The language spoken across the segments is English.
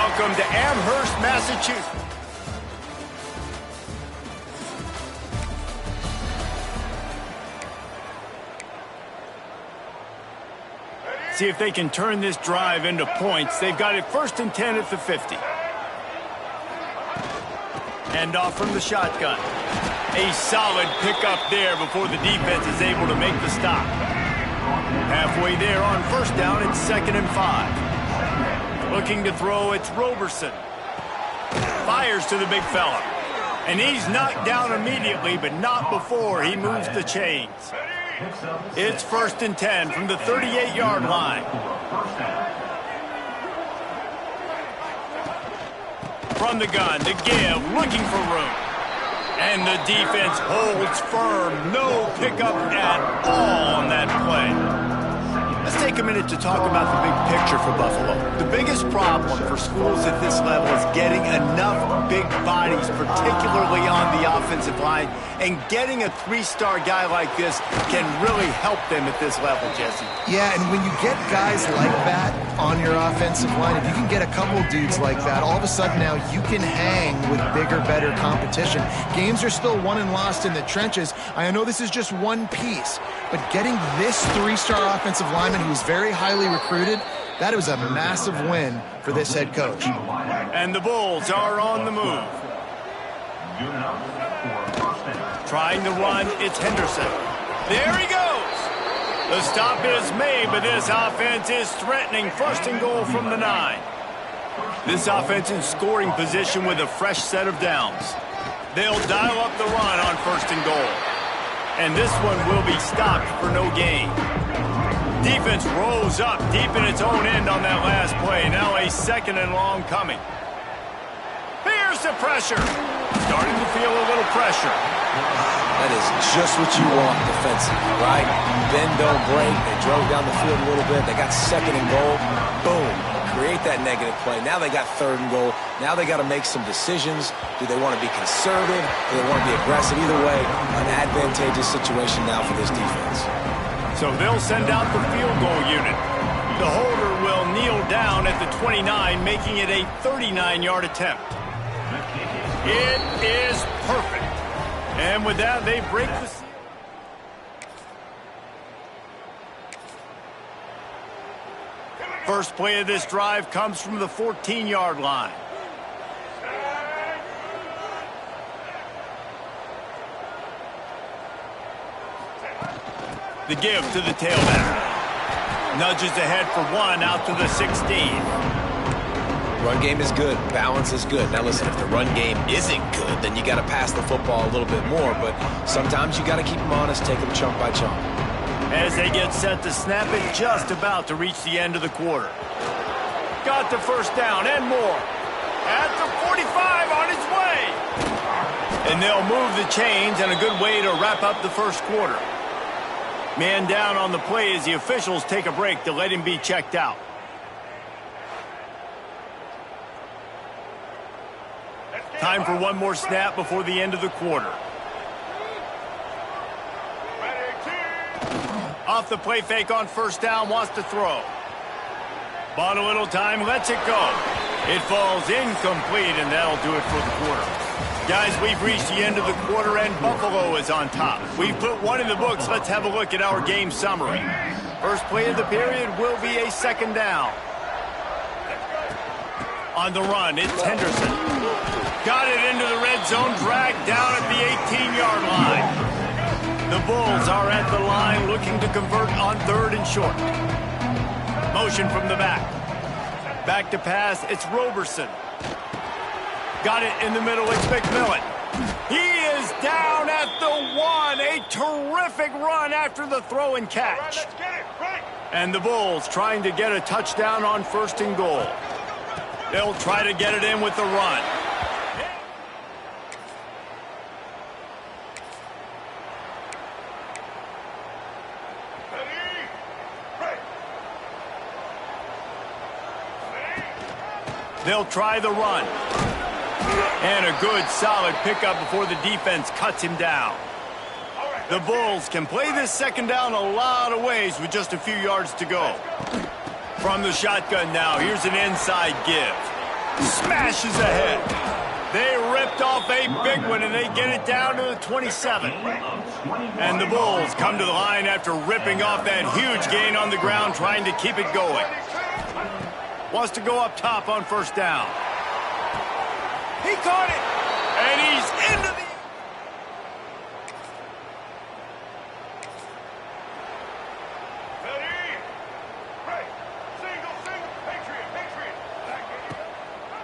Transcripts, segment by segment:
Welcome to Amherst, Massachusetts. See if they can turn this drive into points. They've got it 1st and 10 at the 50. Hand off from the shotgun. A solid pickup there before the defense is able to make the stop. Halfway there on 1st down, it's 2nd and 5. Looking to throw, it's Roberson. Fires to the big fella. And he's knocked down immediately, but not before he moves the chains. It's 1st and 10 from the 38-yard line. From the gun to give, looking for room. And the defense holds firm. No pickup at all on that play. Let's take a minute to talk about the big picture for Buffalo. The biggest problem for schools at this level is getting enough big bodies, particularly on the offensive line, and getting a 3-star guy like this can really help them at this level, Jesse. Yeah, and when you get guys like that on your offensive line, if you can get a couple dudes like that, all of a sudden now you can hang with bigger, better competition. Games are still won and lost in the trenches. I know this is just one piece, but getting this 3-star offensive lineman who's very highly recruited, that was a massive win for this head coach. And the Bulls are on the move. Trying to run, it's Henderson. There he goes. The stop is made, but this offense is threatening 1st and goal from the 9. This offense in scoring position with a fresh set of downs. They'll dial up the run on 1st and goal. And this one will be stopped for no gain. Defense rose up deep in its own end on that last play. Now a 2nd and long coming. Here's the pressure. Starting to feel a little pressure. That is just what you want defensively, right? Bend, don't break. They drove down the field a little bit. They got 2nd and goal. Boom. Create that negative play. Now they got 3rd and goal. Now they got to make some decisions. Do they want to be conservative? Do they want to be aggressive? Either way, an advantageous situation now for this defense. So they'll send out the field goal unit. The holder will kneel down at the 29, making it a 39-yard attempt. It is perfect. And with that, they break the... First play of this drive comes from the 14-yard line. The give to the tailback. Nudges ahead for 1 out to the 16. Run game is good. Balance is good. Now listen, if the run game isn't good, then you got to pass the football a little bit more. But sometimes you got to keep them honest, take them chunk by chunk. As they get set to snap it, just about to reach the end of the quarter. Got the 1st down and more. At the 45 on its way. And they'll move the chains, and a good way to wrap up the 1st quarter. Man down on the play as the officials take a break to let him be checked out. Time for one more snap before the end of the quarter. Off the play fake on 1st down, wants to throw. Bought a little time, lets it go. It falls incomplete, and that'll do it for the quarter. Guys, we've reached the end of the quarter, and Buffalo is on top. We've put one in the books. Let's have a look at our game summary. First play of the period will be a 2nd down. On the run, it's Henderson. Got it into the red zone, dragged down at the 18-yard line. The Bulls are at the line looking to convert on 3rd and short. Motion from the back. Back to pass, it's Roberson. Got it in the middle, it's McMillan. He is down at the 1. A terrific run after the throw and catch. And the Bulls trying to get a touchdown on 1st and goal. They'll try to get it in with the run. They'll try the run. And a good, solid pickup before the defense cuts him down. The Bulls can play this 2nd down a lot of ways with just a few yards to go. From the shotgun now, here's an inside give. Smashes ahead. They ripped off a big one, and they get it down to the 27. And the Bulls come to the line after ripping off that huge gain on the ground, trying to keep it going. Wants to go up top on first down. He caught it, and he's into the...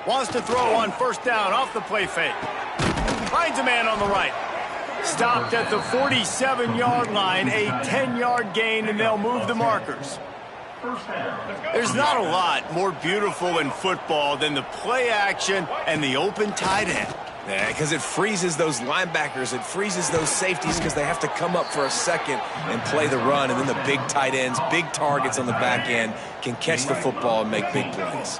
Wants to throw on first down off the play fake. Finds a man on the right. Stopped at the 47-yard line, a 10-yard gain, and they'll move the markers. There's not a lot more beautiful in football than the play action and the open tight end. Yeah, because it freezes those linebackers. It freezes those safeties because they have to come up for a second and play the run. And then the big tight ends, big targets on the back end can catch the football and make big plays.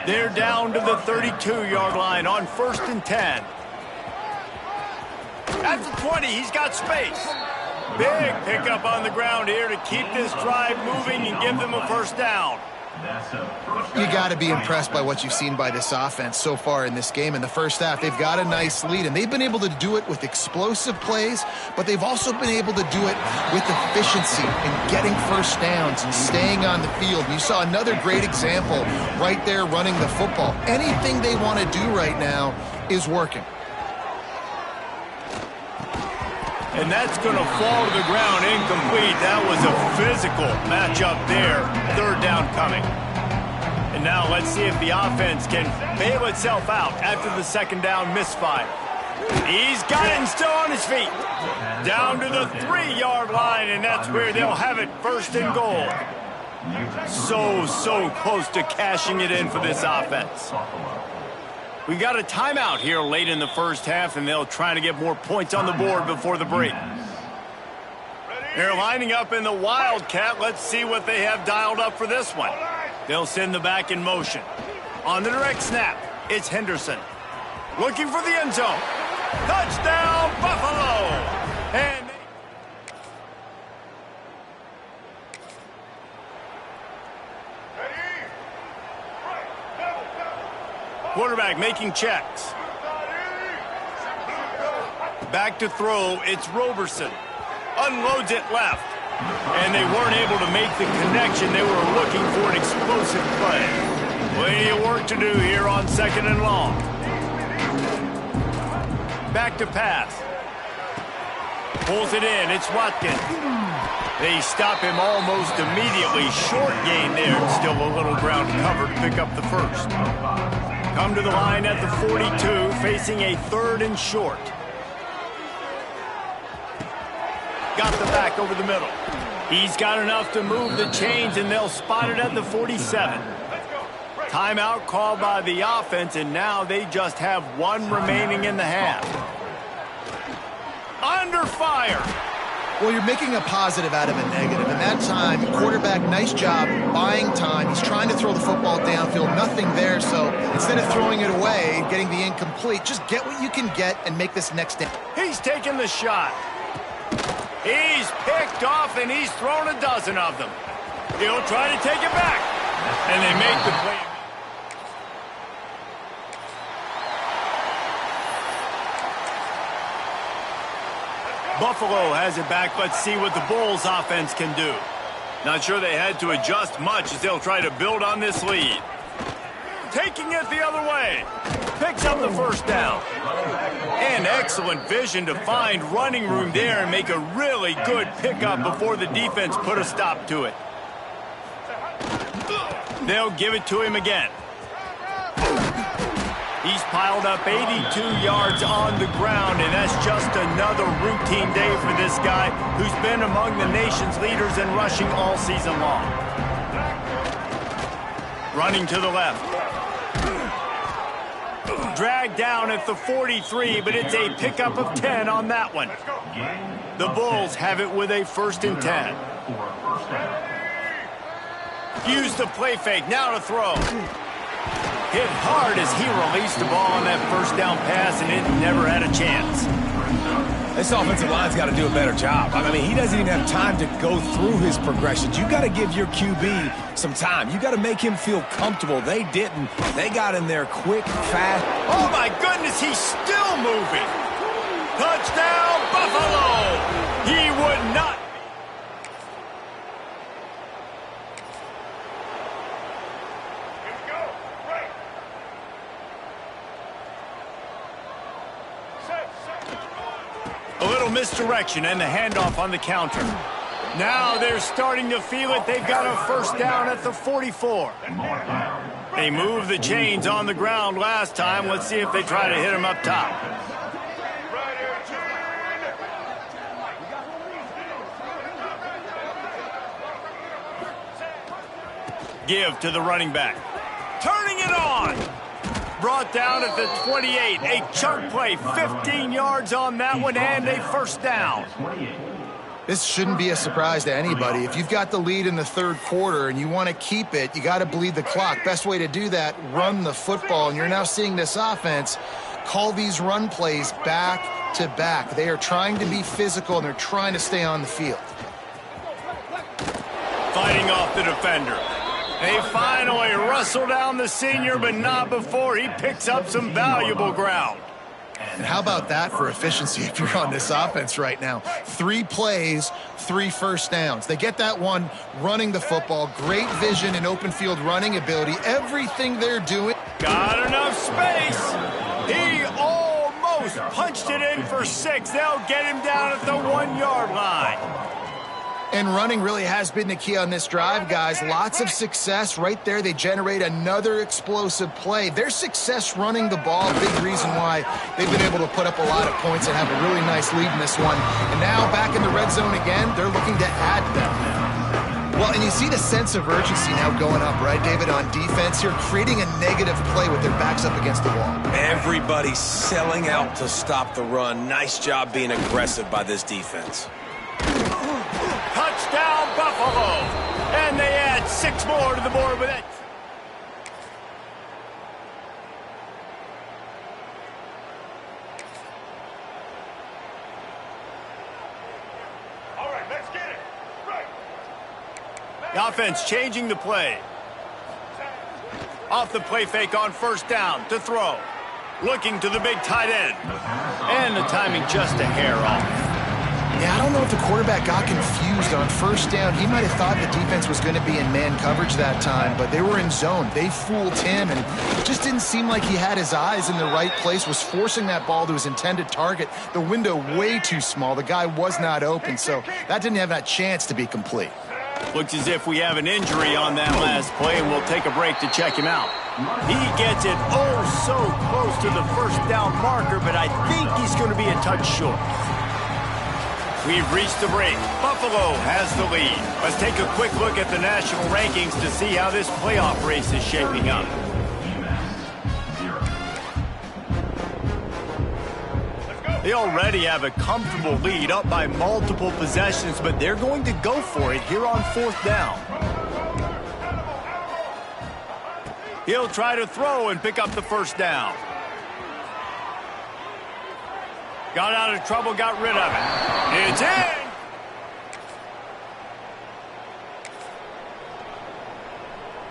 They're down to the 32-yard line on 1st and 10. At the 20, he's got space. Big pickup on the ground here to keep this drive moving and give them a first down. You got to be impressed by what you've seen by this offense so far in this game. In the first half, they've got a nice lead, and they've been able to do it with explosive plays, but they've also been able to do it with efficiency and getting first downs and staying on the field. You saw another great example right there running the football. Anything they want to do right now is working. And that's going to fall to the ground incomplete. That was a physical matchup there. Third down coming. And now let's see if the offense can bail itself out after the second down misfire. He's got it and still on his feet. Down to the 3-yard line, and that's where they'll have it, first and goal. So close to cashing it in for this offense. We got a timeout here late in the first half, and they'll try to get more points on the board before the break. They're lining up in the Wildcat. Let's see what they have dialed up for this one. They'll send the back in motion. On the direct snap, it's Henderson. Looking for the end zone. Touchdown, Buffalo! And quarterback making checks. Back to throw, it's Roberson. Unloads it left. And they weren't able to make the connection. They were looking for an explosive play. Plenty of work to do here on 2nd and long. Back to pass. Pulls it in, it's Watkins. They stop him almost immediately. Short gain there, and still a little ground cover to pick up the first. Come to the line at the 42, facing a 3rd and short. Got the back over the middle. He's got enough to move the chains, and they'll spot it at the 47. Timeout called by the offense, and now they just have one remaining in the half. Under fire. Well, you're making a positive out of a negative. And that time, quarterback, nice job buying time. He's trying to throw the football downfield. Nothing there, so instead of throwing it away, getting the incomplete, just get what you can get and make this next down. He's taking the shot. He's picked off, and he's thrown a dozen of them. He'll try to take it back. And they make the play. Buffalo has it back. Let's see what the Bulls offense can do. Not sure they had to adjust much as they'll try to build on this lead. Taking it the other way. Picks up the first down. And excellent vision to find running room there and make a really good pickup before the defense put a stop to it. They'll give it to him again. He's piled up 82 yards on the ground, and that's just another routine day for this guy who's been among the nation's leaders in rushing all season long. Running to the left. Dragged down at the 43, but it's a pickup of 10 on that one. The Bulls have it with a 1st and 10. Use the play fake, now to throw. Hit hard as he released the ball on that first down pass, and it never had a chance. This offensive line's got to do a better job. I mean, he doesn't even have time to go through his progressions. You got to give your QB some time. You got to make him feel comfortable. They didn't. They got in there quick, fast. Oh, my goodness, he's still moving. Touchdown, Buffalo. He would not. A little misdirection and the handoff on the counter. Now they're starting to feel it. They've got a first down at the 44. They moved the chains on the ground last time. Let's see if they try to hit him up top. Give to the running back. Turning it on. Brought down at the 28. A chunk play, 15 yards on that one, and a first down. This shouldn't be a surprise to anybody. If you've got the lead in the third quarter and you want to keep it, you got to bleed the clock. Best way to do that, run the football. And you're now seeing this offense call these run plays back to back. They are trying to be physical, and they're trying to stay on the field. Fighting off the defender. They finally wrestle down the senior, but not before he picks up some valuable ground. And how about that for efficiency if you're on this offense right now? 3 plays, 3 first downs. They get that one running the football. Great vision and open field running ability. Everything they're doing. Got enough space. He almost punched it in for 6. They'll get him down at the 1-yard line. And running really has been the key on this drive, guys. Lots of success right there. They generate another explosive play. Their success running the ball, big reason why they've been able to put up a lot of points and have a really nice lead in this one. And now back in the red zone again, they're looking to add them. Well, and you see the sense of urgency now going up, right, David, on defense here, creating a negative play with their backs up against the wall. Everybody's selling out to stop the run. Nice job being aggressive by this defense. Touchdown, Buffalo. And they add 6 more to the board with it. All right, let's get it. Right. The offense changing the play. Off the play fake on first down to throw. Looking to the big tight end. And the timing just a hair off. Yeah, I don't know if the quarterback got confused on first down. He might have thought the defense was going to be in man coverage that time, but they were in zone. They fooled him, and it just didn't seem like he had his eyes in the right place, was forcing that ball to his intended target. The window way too small. The guy was not open, so that didn't have that chance to be complete. Looks as if we have an injury on that last play, and we'll take a break to check him out. He gets it oh so close to the first down marker, but I think he's going to be a touch short. We've reached the break. Buffalo has the lead. Let's take a quick look at the national rankings to see how this playoff race is shaping up. They already have a comfortable lead, up by multiple possessions, but they're going to go for it here on 4th down. He'll try to throw and pick up the first down. Got out of trouble, got rid of it. It's in!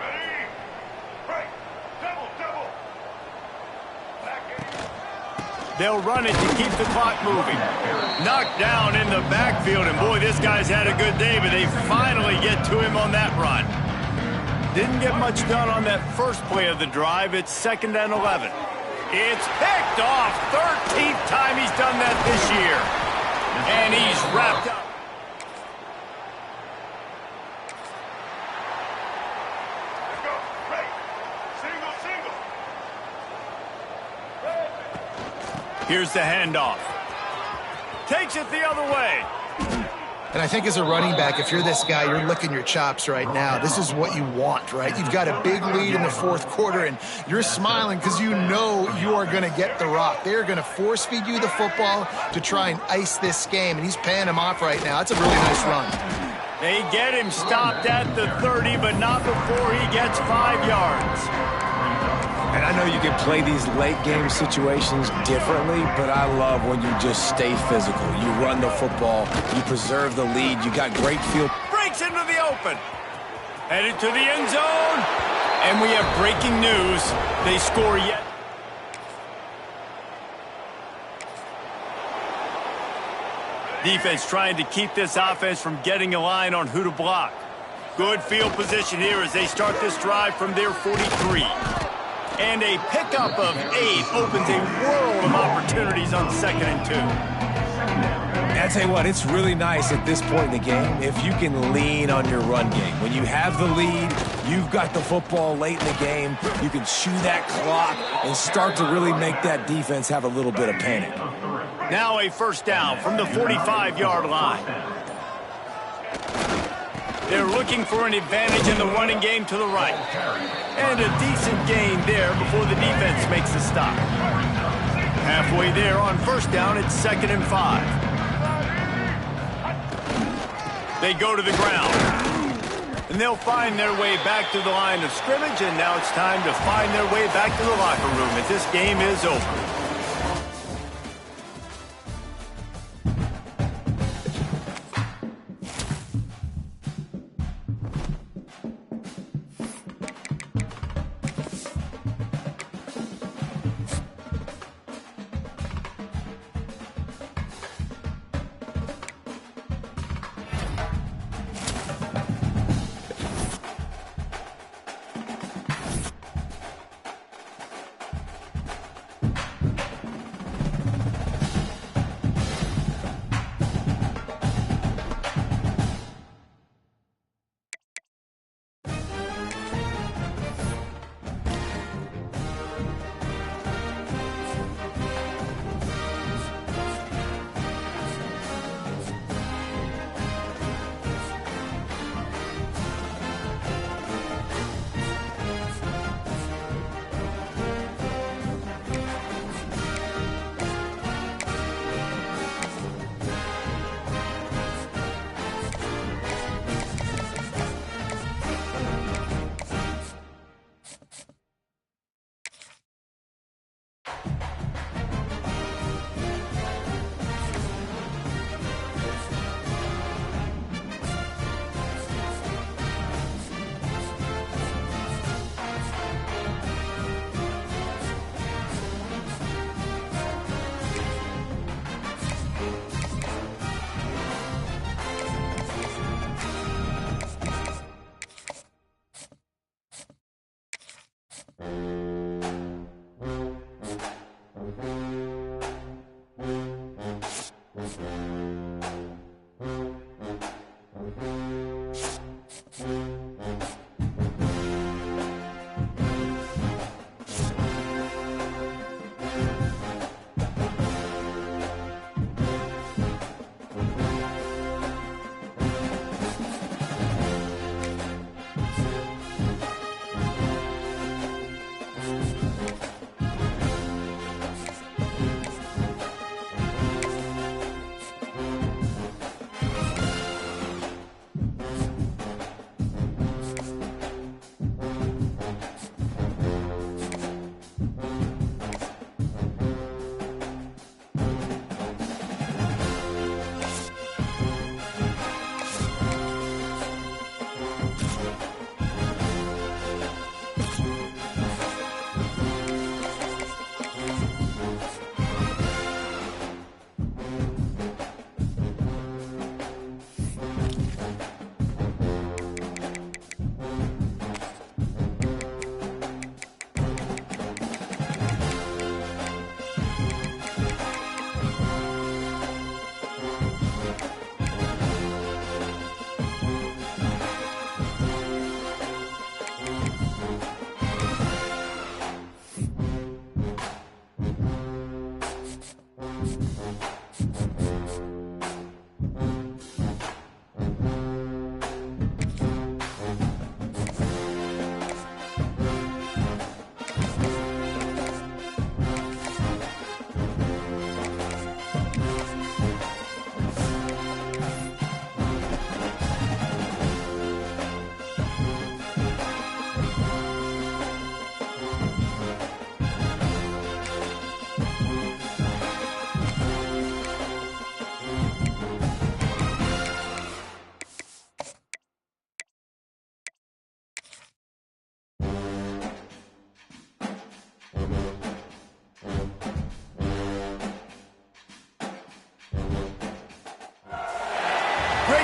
Ready? Break. Double. They'll run it to keep the clock moving. Knocked down in the backfield, and boy, this guy's had a good day, but they finally get to him on that run. Didn't get much done on that first play of the drive. It's 2nd and 11. It's picked off. 13th time he's done that this year. And he's wrapped up. Let's go. Single. Here's the handoff. Takes it the other way. And I think as a running back, if you're this guy, you're licking your chops right now. This is what you want, right? You've got a big lead in the 4th quarter, and you're smiling because you know you are going to get the rock. They're going to force feed you the football to try and ice this game, and he's paying him off right now. That's a really nice run. They get him stopped at the 30, but not before he gets 5 yards. And I know you can play these late-game situations differently, but I love when you just stay physical. You run the football, you preserve the lead, you got great field. Breaks into the open. Headed to the end zone. And we have breaking news. They score yet. Defense trying to keep this offense from getting a line on who to block. Good field position here as they start this drive from their 43. And a pickup of 8 opens a world of opportunities on 2nd and 2. I tell you what, it's really nice at this point in the game if you can lean on your run game. When you have the lead, you've got the football late in the game, you can chew that clock and start to really make that defense have a little bit of panic. Now a first down from the 45-yard line. They're looking for an advantage in the running game to the right. And a decent gain there before the defense makes a stop. Halfway there on first down, it's 2nd and 5. They go to the ground. And they'll find their way back to the line of scrimmage, and now it's time to find their way back to the locker room as this game is over.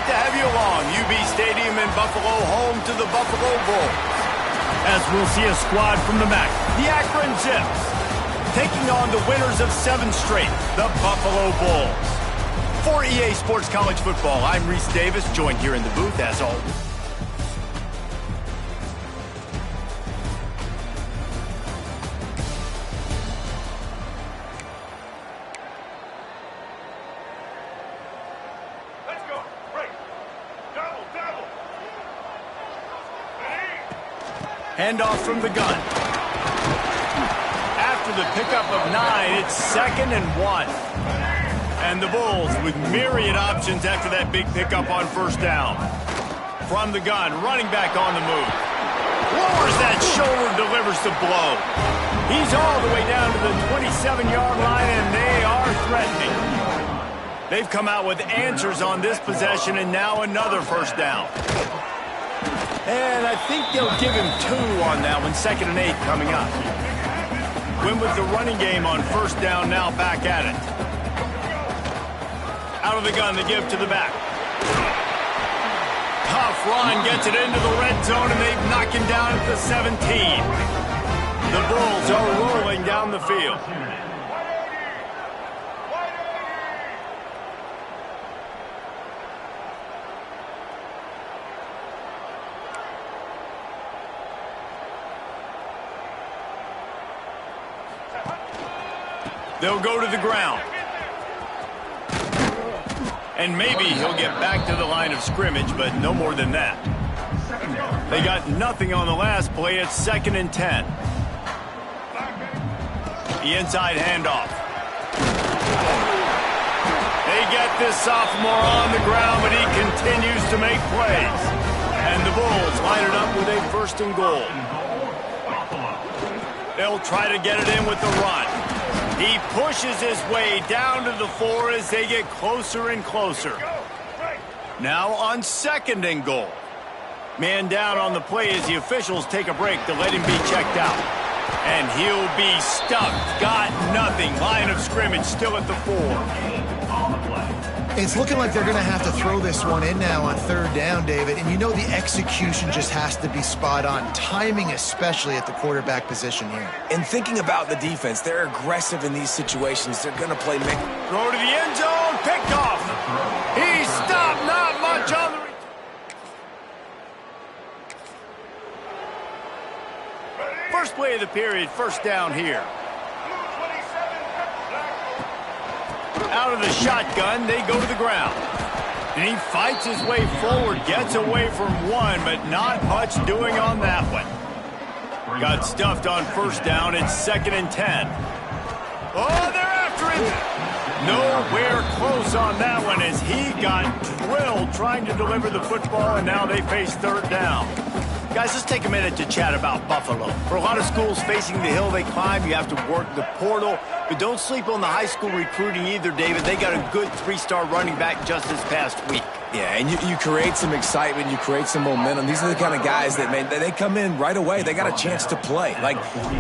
to have you along. UB Stadium in Buffalo, home to the Buffalo Bulls. As we'll see a squad from the MAC, the Akron Zips, taking on the winners of 7 straight, the Buffalo Bulls. For EA Sports College Football, I'm Reese Davis, joined here in the booth as always. Handoff from the gun. After the pickup of 9, it's 2nd and 1. And the Bulls with myriad options after that big pickup on 1st down. From the gun, running back on the move. Lowers that shoulder, delivers the blow. He's all the way down to the 27-yard line, and they are threatening. They've come out with answers on this possession, and now another 1st down. And I think they'll give him 2 on that one, 2nd and 8 coming up. Win with the running game on 1st down, now back at it. Out of the gun, the give to the back. Tough run, gets it into the red zone, and they've knocked him down at the 17. The Bulls are rolling down the field. They'll go to the ground. And maybe he'll get back to the line of scrimmage, but no more than that. They got nothing on the last play. It's 2nd and 10. The inside handoff. They get this sophomore on the ground, but he continues to make plays. And the Bulls line it up with a 1st and goal. They'll try to get it in with the run. He pushes his way down to the 4 as they get closer and closer. Now on 2nd and goal. Man down on the play as the officials take a break to let him be checked out. And he'll be stuck. Got nothing. Line of scrimmage still at the 4. It's looking like they're going to have to throw this one in now on 3rd down, David. And you know the execution just has to be spot on. Timing especially at the quarterback position here. And thinking about the defense, they're aggressive in these situations. They're going to play mix. Throw to the end zone, picked off. He stopped, not much on the return. First play of the period, 1st down here. Out of the shotgun, they go to the ground. And he fights his way forward, gets away from 1, but not much doing on that one. Got stuffed on 1st down, it's 2nd and 10. Oh, they're after him! Nowhere close on that one as he got drilled trying to deliver the football, and now they face 3rd down. Guys, let's take a minute to chat about Buffalo. For a lot of schools facing the hill they climb, you have to work the portal. But don't sleep on the high school recruiting either, David. They got a good 3-star running back just this past week. Yeah, and you create some excitement, you create some momentum. These are the kind of guys that, man, they come in right away. They got a chance to play. Like,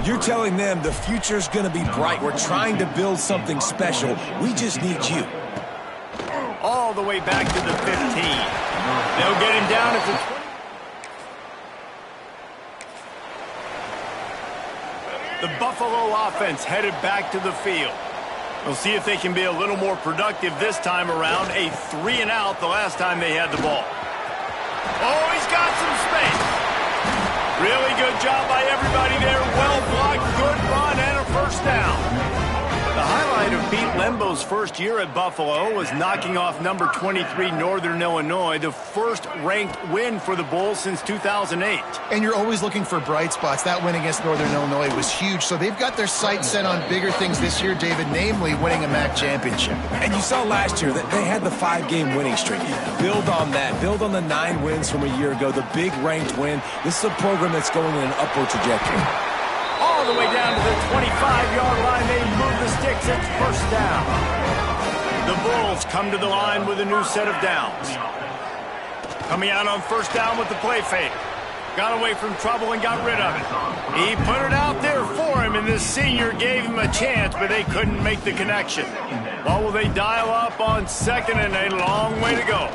you're telling them the future's going to be bright. We're trying to build something special. We just need you. All the way back to the 15. They'll get him down at the 20. The Buffalo offense headed back to the field. We'll see if they can be a little more productive this time around. A 3-and-out the last time they had the ball. Oh, he's got some space. Really good job by everybody there. Well blocked, good run, and a 1st down. The highlight of Pete Lembo's first year at Buffalo was knocking off number 23 Northern Illinois, the 1st ranked win for the Bulls since 2008. And you're always looking for bright spots. That win against Northern Illinois was huge, so they've got their sights set on bigger things this year, David, namely winning a MAC championship. And you saw last year that they had the 5-game winning streak. Build on that. Build on the 9 wins from a year ago, the big ranked win. This is a program that's going in an upward trajectory. All the way down to the 25-yard line. They move the sticks. It's 1st down. The Bulls come to the line with a new set of downs. Coming out on 1st down with the play fake. Got away from trouble and got rid of it. He put it out there for him, and this senior gave him a chance, but they couldn't make the connection. Well, will they dial up on 2nd and a long way to go?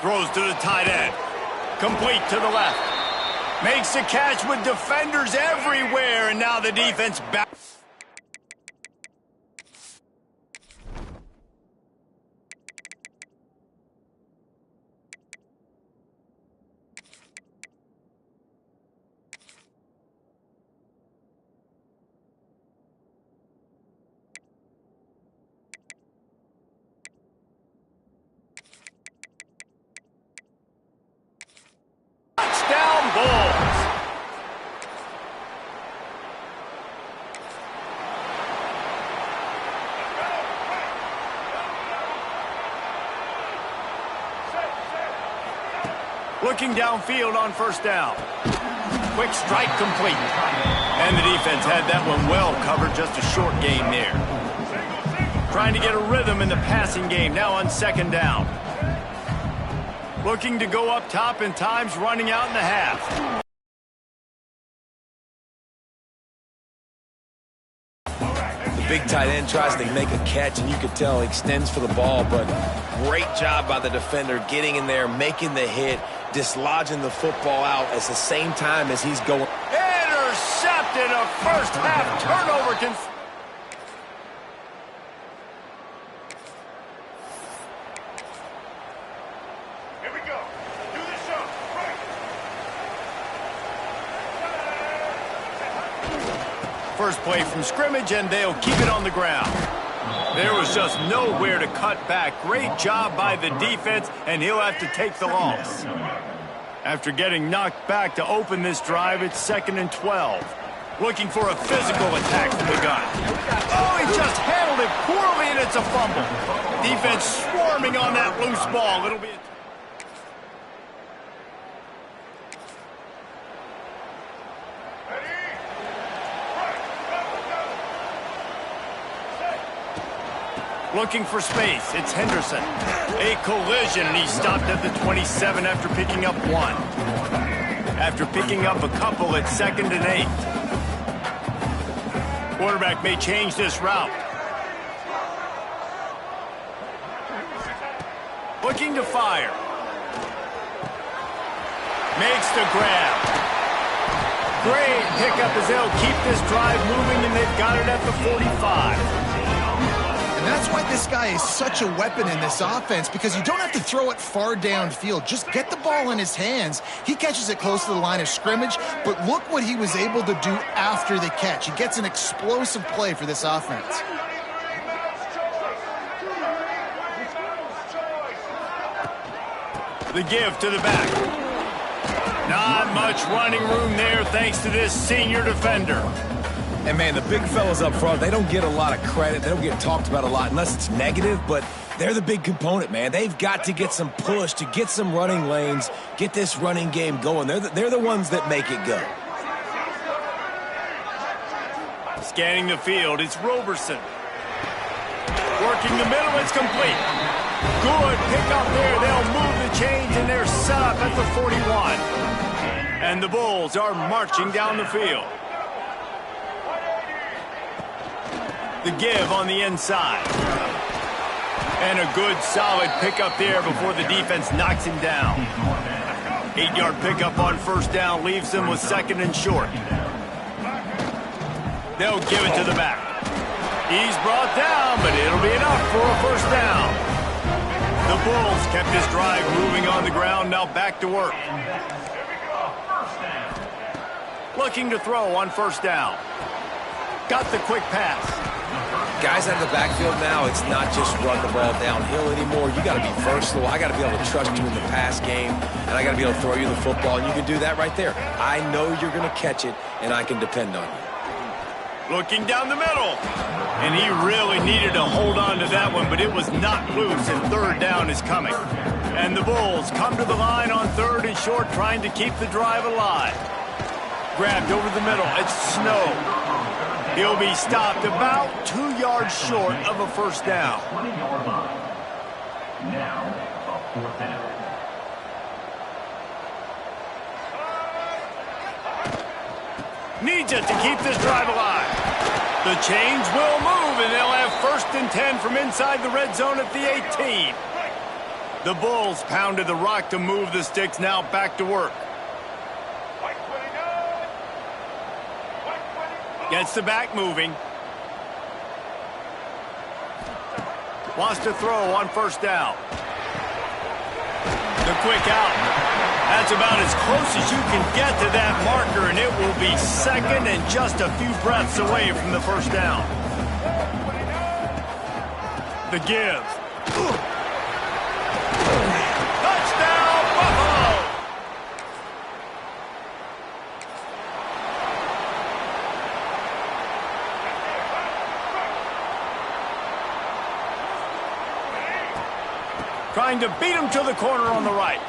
Throws to the tight end. Complete to the left. Makes the catch with defenders everywhere, and now the defense back. Touchdown Bulls. Looking downfield on first down. Quick strike complete. And the defense had that one well covered, just a short gain there. Trying to get a rhythm in the passing game now on second down. Looking to go up top, and time's running out in the half. The big tight end tries to make a catch, and you can tell he extends for the ball, but great job by the defender getting in there, making the hit, dislodging the football out at the same time as he's going. Intercepted, a first half turnover. First play from scrimmage, and they'll keep it on the ground. There was just nowhere to cut back. Great job by the defense, and he'll have to take the loss. After getting knocked back to open this drive, it's 2nd and 12. Looking for a physical attack from the gun. Oh, he just handled it poorly, and it's a fumble. Defense swarming on that loose ball. It'll be a looking for space. It's Henderson. A collision, and he stopped at the 27 after picking up one. After picking up a couple, it's 2nd and 8. Quarterback may change this route. Looking to fire. Makes the grab. Great pickup as they'll keep this drive moving, and they've got it at the 45. And that's why this guy is such a weapon in this offense, because you don't have to throw it far downfield. Just get the ball in his hands. He catches it close to the line of scrimmage, but look what he was able to do after the catch. He gets an explosive play for this offense. The give to the back. Not much running room there thanks to this senior defender. And, man, the big fellas up front, they don't get a lot of credit. They don't get talked about a lot unless it's negative, but they're the big component, man. They've got to get some push, to get some running lanes, get this running game going. They're the ones that make it go. Scanning the field, it's Roberson. Working the middle, it's complete. Good pickup there. They'll move the chains, and they're set up at the 41. And the Bulls are marching down the field. The give on the inside. And a good, solid pickup there before the defense knocks him down. 8-yard pickup on first down leaves them with 2nd and short. They'll give it to the back. He's brought down, but it'll be enough for a first down. The Bulls kept this drive moving on the ground, now back to work. Looking to throw on first down. Got the quick pass. Guys out of the backfield now, it's not just run the ball downhill anymore. You got to be versatile. I got to be able to trust you in the pass game, and I got to be able to throw you the football, and you can do that right there. I know you're going to catch it, and I can depend on you. Looking down the middle, and he really needed to hold on to that one, but it was not loose, and third down is coming. And the Bulls come to the line on 3rd and short, trying to keep the drive alive. Grabbed over the middle. It's Snow. He'll be stopped about 2 yards short of a first down. Now, a 4th down. Needs it to keep this drive alive. The chains will move, and they'll have 1st and 10 from inside the red zone at the 18. The Bulls pounded the rock to move the sticks, now back to work. Gets the back moving. Wants to throw on first down. The quick out. That's about as close as you can get to that marker, and it will be second and just a few breaths away from the first down. The give. Touchdown, Buffalo! Trying to beat him to the corner on the right.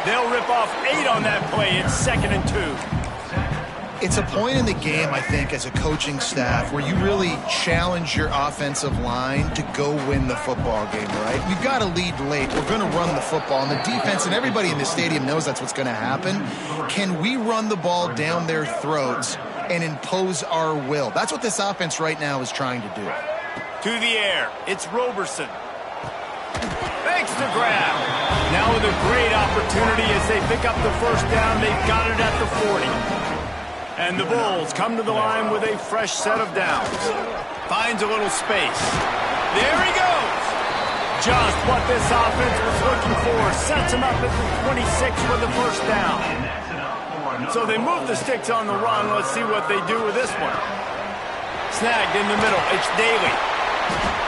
They'll rip off 8 on that play. It's 2nd and 2. It's a point in the game, I think, as a coaching staff where you really challenge your offensive line to go win the football game, right? We've got to lead late. We're going to run the football. And the defense and everybody in the stadium knows that's what's going to happen. Can we run the ball down their throats and impose our will? That's what this offense right now is trying to do. To the air. It's Roberson. Makes the grab. Now with a great opportunity as they pick up the first down. They've got it at the 40. And the Bulls come to the line with a fresh set of downs. Finds a little space. There he goes. Just what this offense was looking for. Sets him up at the 26 for the first down. So they move the sticks on the run. Let's see what they do with this one. Snagged in the middle. It's Daly.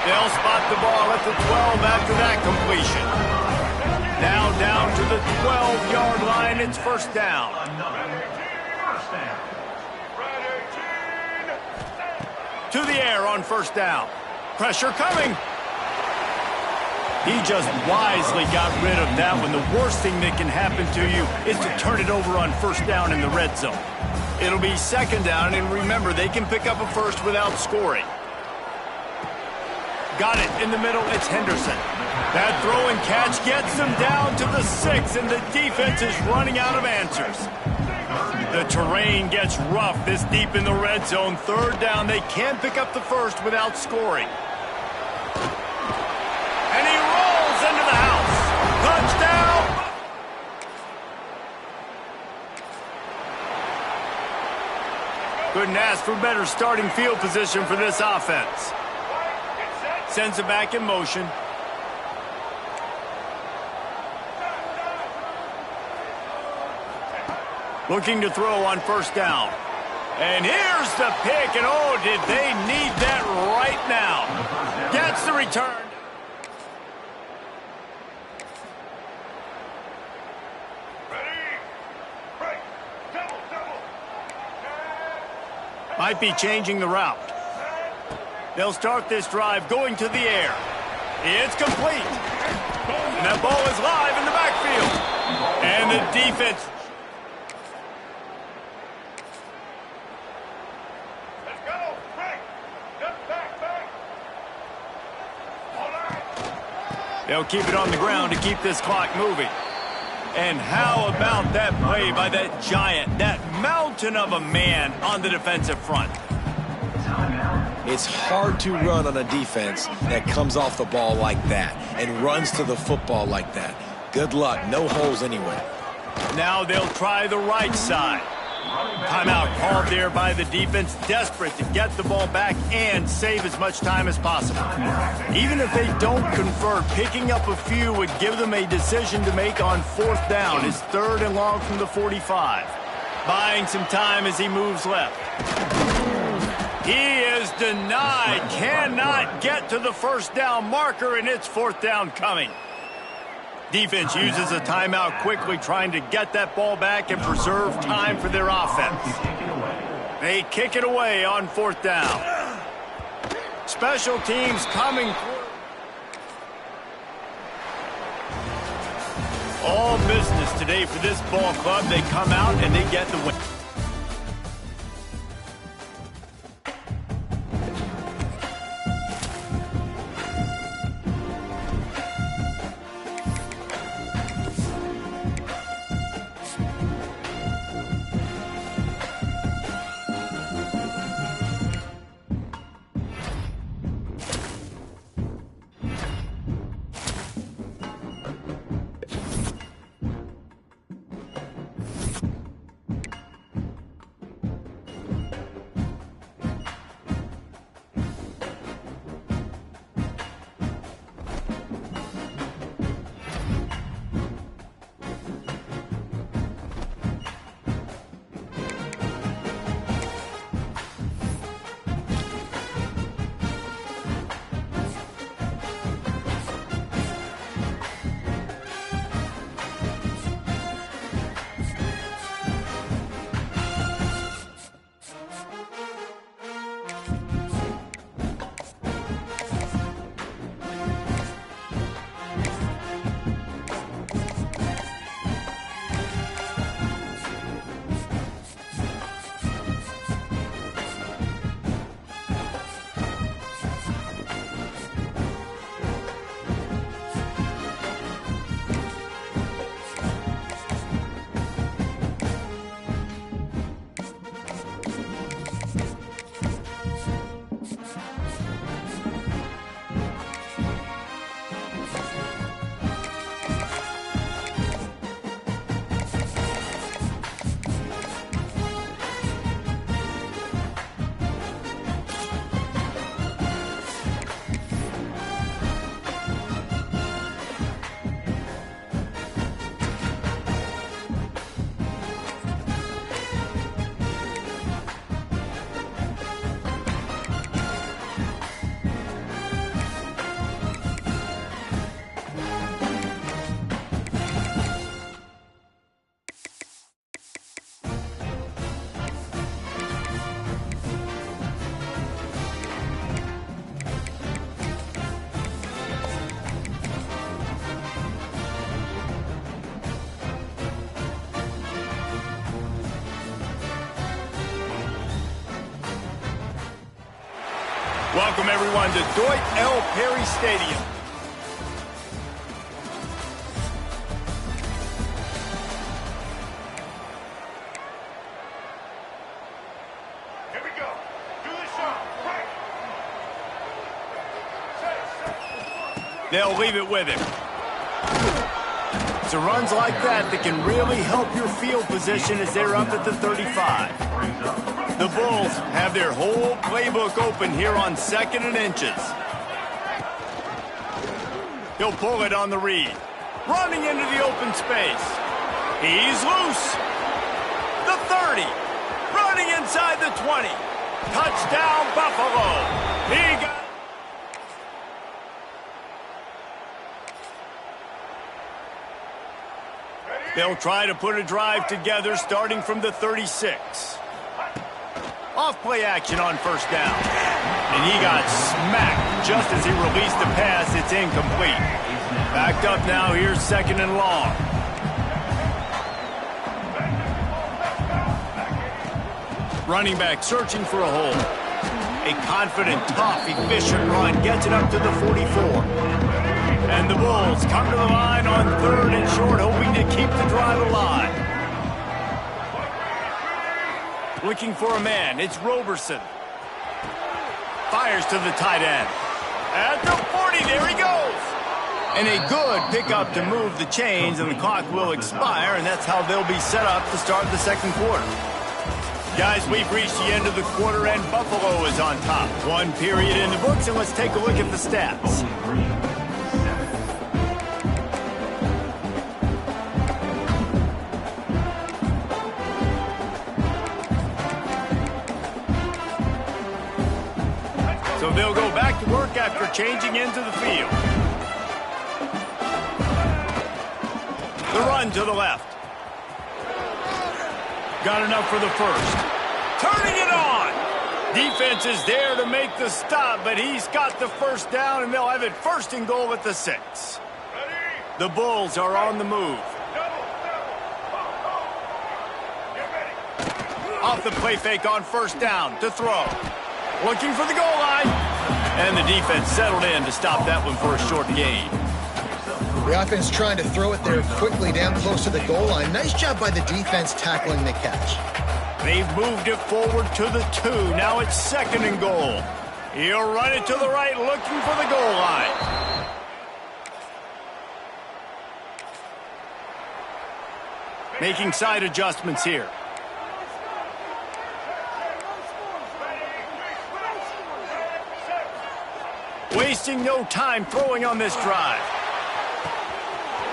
They'll spot the ball at the 12 after that completion. Now down to the 12-yard line. It's first down. To the air on first down. Pressure coming. He just wisely got rid of that one. The worst thing that can happen to you is to turn it over on first down in the red zone. It'll be second down, and remember, they can pick up a first without scoring. Got it in the middle. It's Henderson. That throw and catch gets them down to the 6, and the defense is running out of answers. The terrain gets rough this deep in the red zone. Third down. They can't pick up the first without scoring. And he rolls into the house. Touchdown! Couldn't ask for better starting field position for this offense. Sends it back in motion. Looking to throw on first down. And here's the pick, and oh, did they need that right now. Gets the return. Might be changing the route. They'll start this drive going to the air. It's complete. And that ball is live in the backfield. And the defense. Let's go. Back. They'll keep it on the ground to keep this clock moving. And how about that play by that giant, that mountain of a man on the defensive front? It's hard to run on a defense that comes off the ball like that and runs to the football like that. Good luck. No holes anywhere. Now they'll try the right side. Timeout called there by the defense, desperate to get the ball back and save as much time as possible. Even if they don't convert, picking up a few would give them a decision to make on fourth down. It's 3rd and long from the 45. Buying some time as he moves left. He is denied, cannot get to the first down marker, and it's 4th down coming. Defense uses a timeout quickly, trying to get that ball back and preserve time for their offense. They kick it away on 4th down. Special teams coming through. All business today for this ball club. They come out and they get the win. Welcome, everyone, to Dwight L. Perry Stadium. Here we go. Do the shot. Right. They'll leave it with him. So runs like that can really help your field position as they're up at the 35. The Bulls have their whole playbook open here on 2nd and inches. He'll pull it on the read. Running into the open space. He's loose. The 30. Running inside the 20. Touchdown, Buffalo. He got... They'll try to put a drive together starting from the 36. Off play action on 1st down. And he got smacked just as he released the pass. It's incomplete. Backed up now. Here's 2nd and long. Running back searching for a hole. A confident, tough, efficient run gets it up to the 44. And the Bulls come to the line on 3rd and short, hoping to keep the drive alive. Looking for a man, it's Roberson. Fires to the tight end. At the 40, there he goes. And a good pickup to move the chains, and the clock will expire, and that's how they'll be set up to start the 2nd quarter. Guys, we've reached the end of the quarter, and Buffalo is on top. 1 period in the books, and let's take a look at the stats. So they'll go back to work after changing into the field. The run to the left. Got enough for the first. Turning it on. Defense is there to make the stop, but he's got the 1st down, and they'll have it 1st and goal at the 6. The Bulls are on the move. Off the play fake on 1st down to throw. Looking for the goal line. And the defense settled in to stop that one for a short gain. The offense trying to throw it there quickly down close to the goal line. Nice job by the defense tackling the catch. They've moved it forward to the 2. Now it's 2nd and goal. He'll run it to the right, looking for the goal line. Making side adjustments here. Wasting no time throwing on this drive.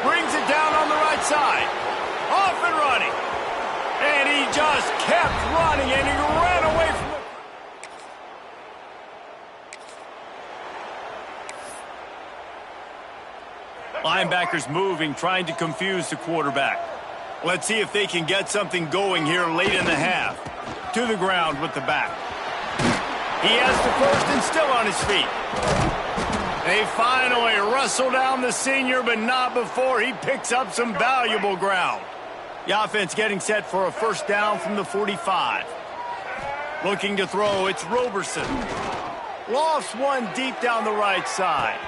Brings it down on the right side. Off and running. And he just kept running, and he ran away from the... Linebackers moving, trying to confuse the quarterback. Let's see if they can get something going here late in the half. To the ground with the back. He has the 1st and still on his feet. They finally wrestle down the senior, but not before he picks up some valuable ground. The offense getting set for a 1st down from the 45. Looking to throw, it's Roberson. Lofts one deep down the right side.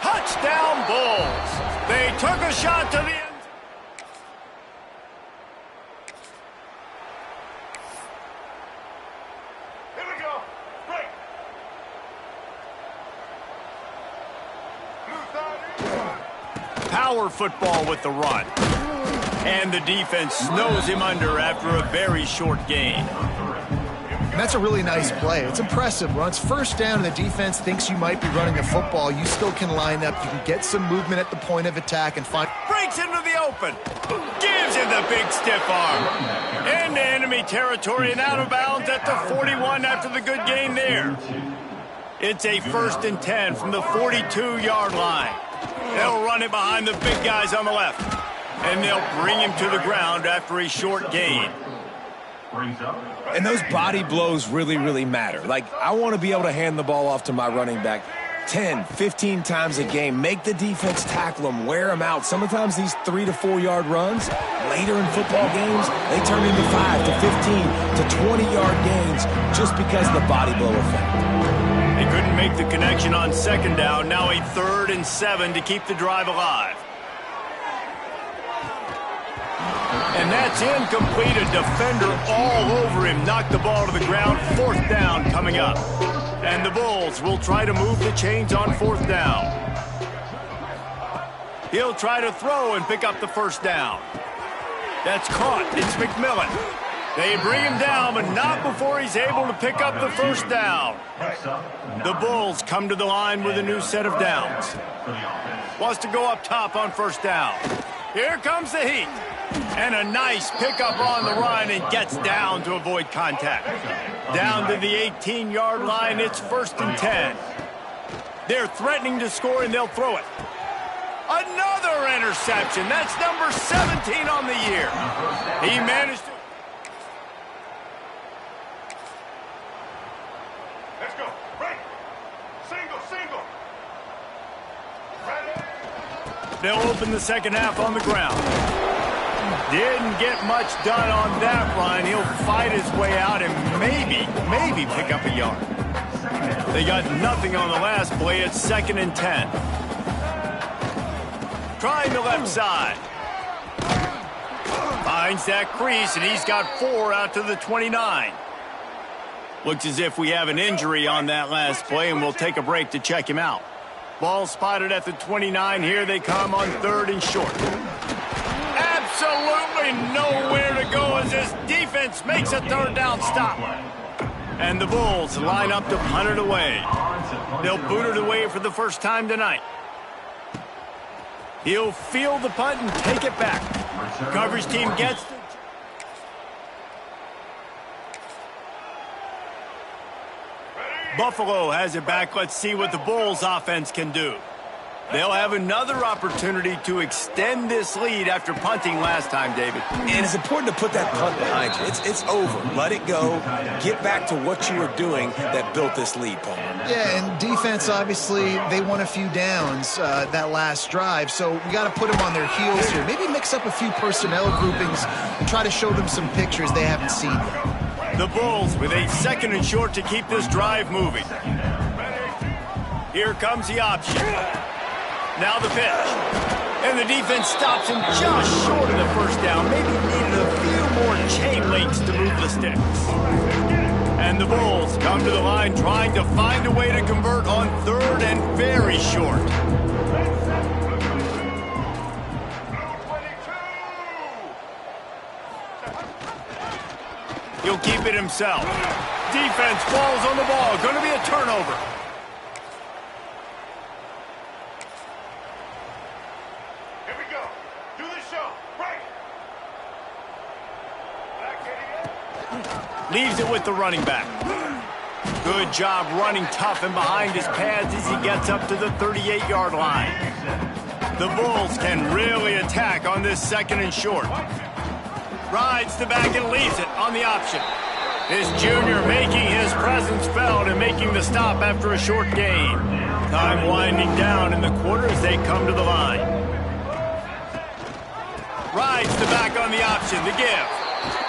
Touchdown, Bulls. They took a shot to the end. Power football with the run. And the defense snows him under after a very short gain. And that's a really nice play. It's impressive. When it's 1st down and the defense thinks you might be running the football, you still can line up. You can get some movement at the point of attack and find... Breaks into the open. Gives him the big stiff arm. Into enemy territory and out of bounds at the 41 after the good gain there. It's a 1st and 10 from the 42-yard line. They'll run it behind the big guys on the left. And they'll bring him to the ground after a short gain. And those body blows really, really matter. Like, I want to be able to hand the ball off to my running back 10, 15 times a game. Make the defense tackle them, wear them out. Sometimes these 3 to 4 yard runs, later in football games, they turn into 5 to 15 to 20-yard gains just because of the body blow effect. They couldn't make the connection on second down. Now a 3rd and 7 to keep the drive alive. And that's incomplete. A defender all over him. Knocked the ball to the ground. 4th down coming up. And the Bulls will try to move the chains on 4th down. He'll try to throw and pick up the 1st down. That's caught. It's McMillan. They bring him down, but not before he's able to pick up the 1st down. The Bulls come to the line with a new set of downs. Wants to go up top on 1st down. Here comes the heat. And a nice pickup on the run and gets down to avoid contact. Down to the 18-yard line, it's 1st and 10. They're threatening to score, and they'll throw it. Another interception. That's number 17 on the year. He managed to... Let's go. Right. Single. Ready. They'll open the second half on the ground. Didn't get much done on that run. He'll fight his way out and maybe pick up a yard. They got nothing on the last play. It's 2nd and 10. Trying the left side. Finds that crease, and he's got 4 out to the 29. Looks as if we have an injury on that last play, and we'll take a break to check him out. Ball spotted at the 29. Here they come on 3rd and short. Absolutely nowhere to go as this defense makes a 3rd down stop. And the Bulls line up to punt it away. They'll boot it away for the first time tonight. He'll field the punt and take it back. Coverage team gets the... Buffalo has it back. Let's see what the Bulls offense can do. They'll have another opportunity to extend this lead after punting last time, David. And it's important to put that punt behind you. It's over. Let it go. Get back to what you were doing that built this lead, Paul. Yeah, and defense, obviously, they won a few downs that last drive, so we got to put them on their heels here. Maybe mix up a few personnel groupings and try to show them some pictures they haven't seen yet. The Bulls with a 2nd and short to keep this drive moving. Here comes the option. Now the pitch. And the defense stops him just short of the 1st down. Maybe needed a few more chain links to move the sticks. And the Bulls come to the line trying to find a way to convert on 3rd and very short. He'll keep it himself. Defense falls on the ball. Going to be a turnover. Here we go. Do the show. Right. Leaves it with the running back. Good job running tough and behind his pads as he gets up to the 38-yard line. The Bulls can really attack on this 2nd and short. Rides the back and leaves it on the option. This junior making his presence felt and making the stop after a short gain. Time winding down in the quarter as they come to the line. Rides the back on the option, the give.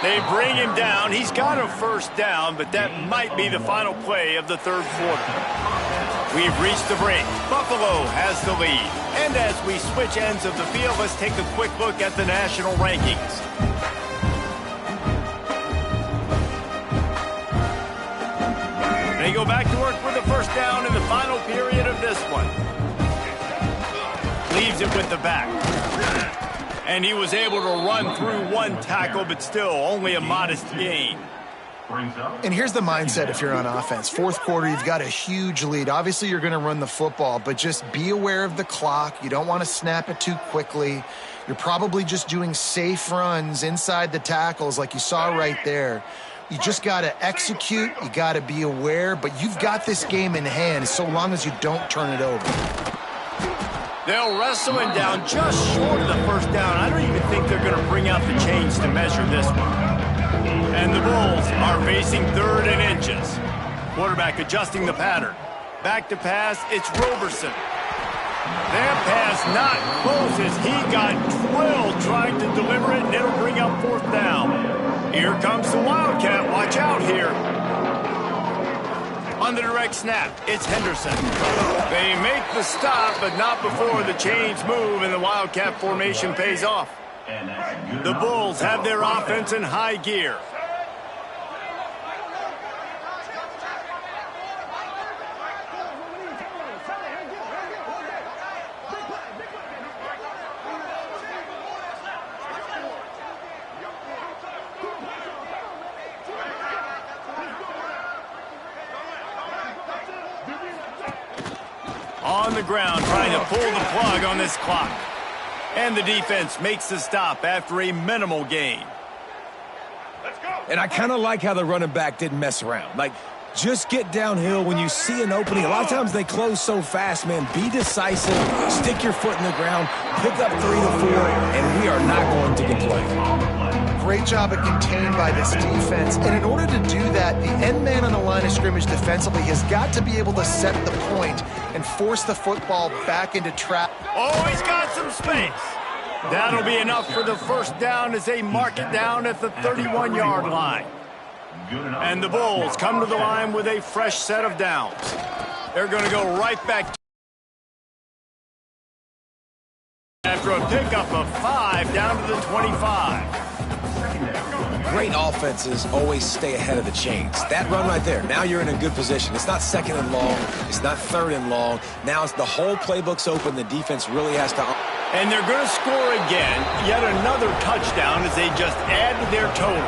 They bring him down. He's got a 1st down, but that might be the final play of the 3rd quarter. We've reached the break. Buffalo has the lead. And as we switch ends of the field, let's take a quick look at the national rankings. They go back to work with the 1st down in the final period of this one. Leaves it with the back. And he was able to run through 1 tackle, but still only a modest gain. And here's the mindset if you're on offense. 4th quarter, you've got a huge lead. Obviously, you're going to run the football, but just be aware of the clock. You don't want to snap it too quickly. You're probably just doing safe runs inside the tackles like you saw right there. You just got to execute. You got to be aware, but you've got this game in hand so long as you don't turn it over. They'll wrestle him down just short of the 1st down. I don't even think they're going to bring out the chains to measure this one. And the Bulls are facing 3rd and inches. Quarterback adjusting the pattern. Back to pass, it's Roberson. That pass not close as he got drilled trying to deliver it, and it'll bring up 4th down. Here comes the Wildcat. Watch out here. On the direct snap, it's Henderson. They make the stop, but not before the chains move and the Wildcat formation pays off. The Bulls have their offense in high gear. On the ground, trying to pull the plug on this clock. And the defense makes the stop after a minimal gain. Let's go. And I kind of like how the running back didn't mess around. Like, just get downhill when you see an opening. A lot of times they close so fast, man. Be decisive, stick your foot in the ground, pick up 3 to 4, and we are not going to complain. Great job at contained by this defense. And in order to do that, the end man on the line of scrimmage defensively has got to be able to set the point and force the football back into trap. Oh, he's got some space. That'll be enough for the 1st down as they mark it down at the 31-yard line. And the Bulls come to the line with a fresh set of downs. They're going to go right back after a pickup of 5 down to the 25. Great offenses always stay ahead of the chains. That run right there, now you're in a good position. It's not 2nd and long. It's not 3rd and long. Now it's the whole playbook's open. The defense really has to... And they're going to score again. Yet another touchdown as they just add to their total.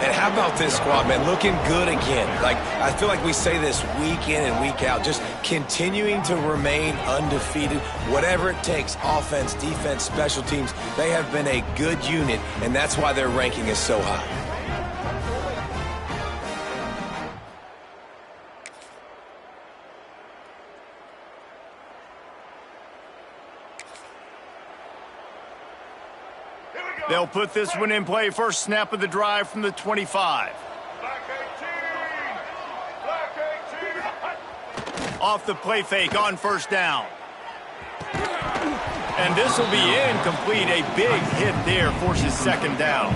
And how about this squad, man? Looking good again. Like, I feel like we say this week in and week out, just continuing to remain undefeated. Whatever it takes, offense, defense, special teams, they have been a good unit, and that's why their ranking is so high. They'll put this one in play. First snap of the drive from the 25. Black 18. Black 18. Off the play fake on 1st down. And this will be incomplete. A big hit there forces 2nd down.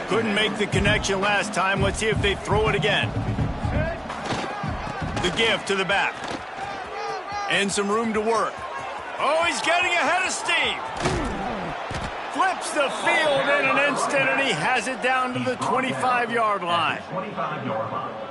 Couldn't make the connection last time. Let's see if they throw it again. The give to the back. And some room to work. Oh, he's getting ahead of steam. Flips the field in an instant, and he has it down to the 25-yard line.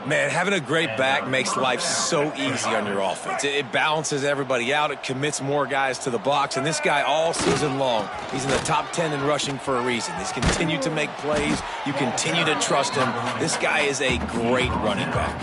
Man, having a great back makes life so easy on your offense. It balances everybody out. It commits more guys to the box. And this guy all season long, he's in the top 10 in rushing for a reason. He's continued to make plays. You continue to trust him. This guy is a great running back.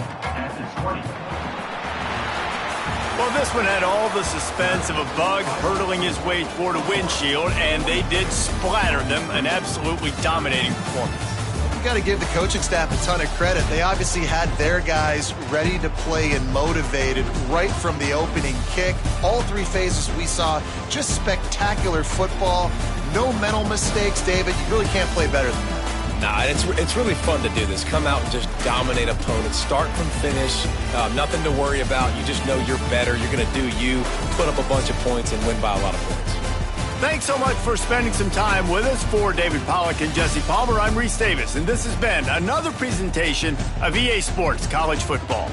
Well, this one had all the suspense of a bug hurtling his way toward a windshield, and they did splatter them. An absolutely dominating performance. You got to give the coaching staff a ton of credit. They obviously had their guys ready to play and motivated right from the opening kick. All 3 phases we saw, just spectacular football. No mental mistakes, David. You really can't play better than that. Nah, it's really fun to do this. Come out and just dominate opponents. Start from finish. Nothing to worry about. You just know you're better. You're going to do you, put up a bunch of points, and win by a lot of points. Thanks so much for spending some time with us. For David Pollack and Jesse Palmer, I'm Reese Davis, and this has been another presentation of EA Sports College Football.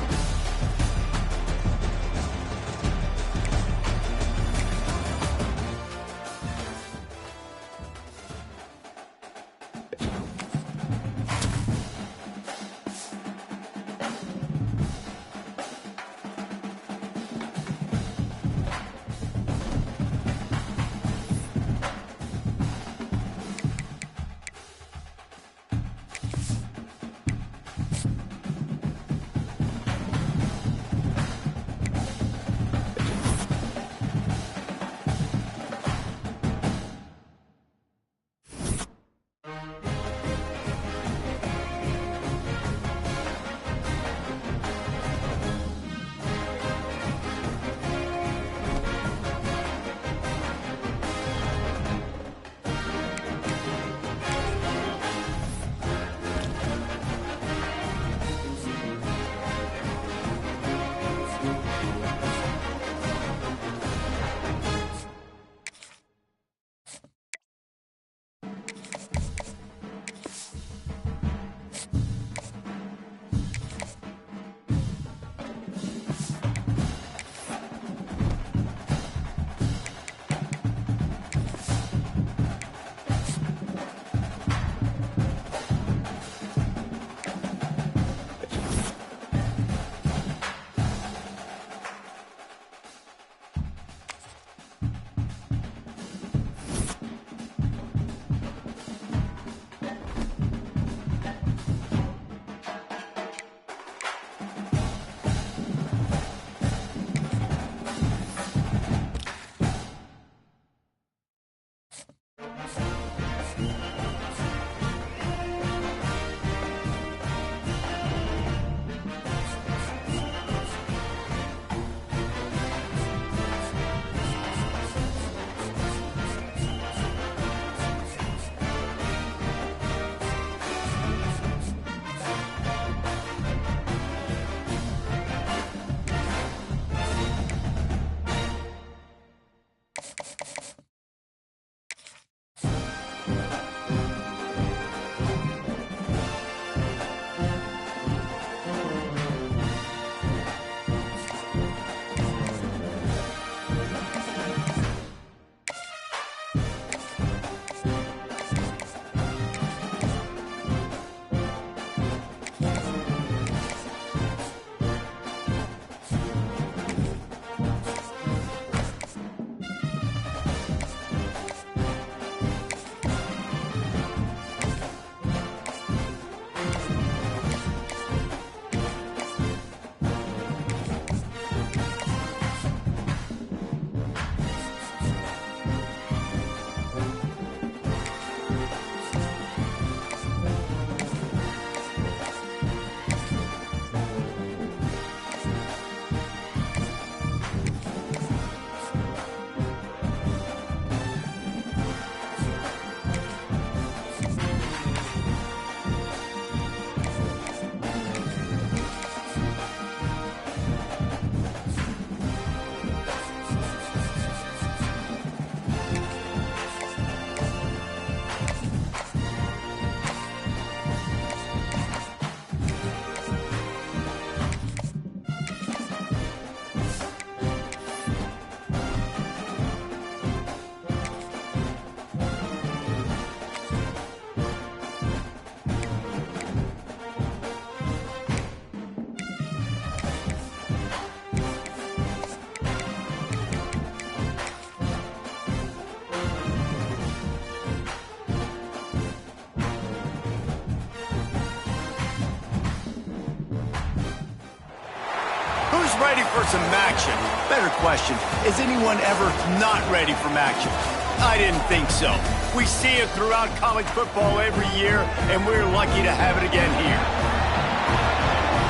ready for some action. Better question, is anyone ever not ready for action? I didn't think so. We see it throughout college football every year, and we're lucky to have it again here.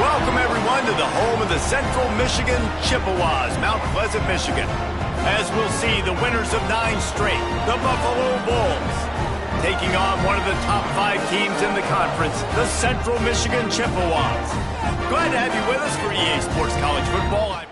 Welcome, everyone, to the home of the Central Michigan Chippewas, Mount Pleasant, Michigan. As we'll see, the winners of 9 straight, the Buffalo Bulls, taking on one of the top 5 teams in the conference, the Central Michigan Chippewas. Glad to have you with us for EA Sports College Football.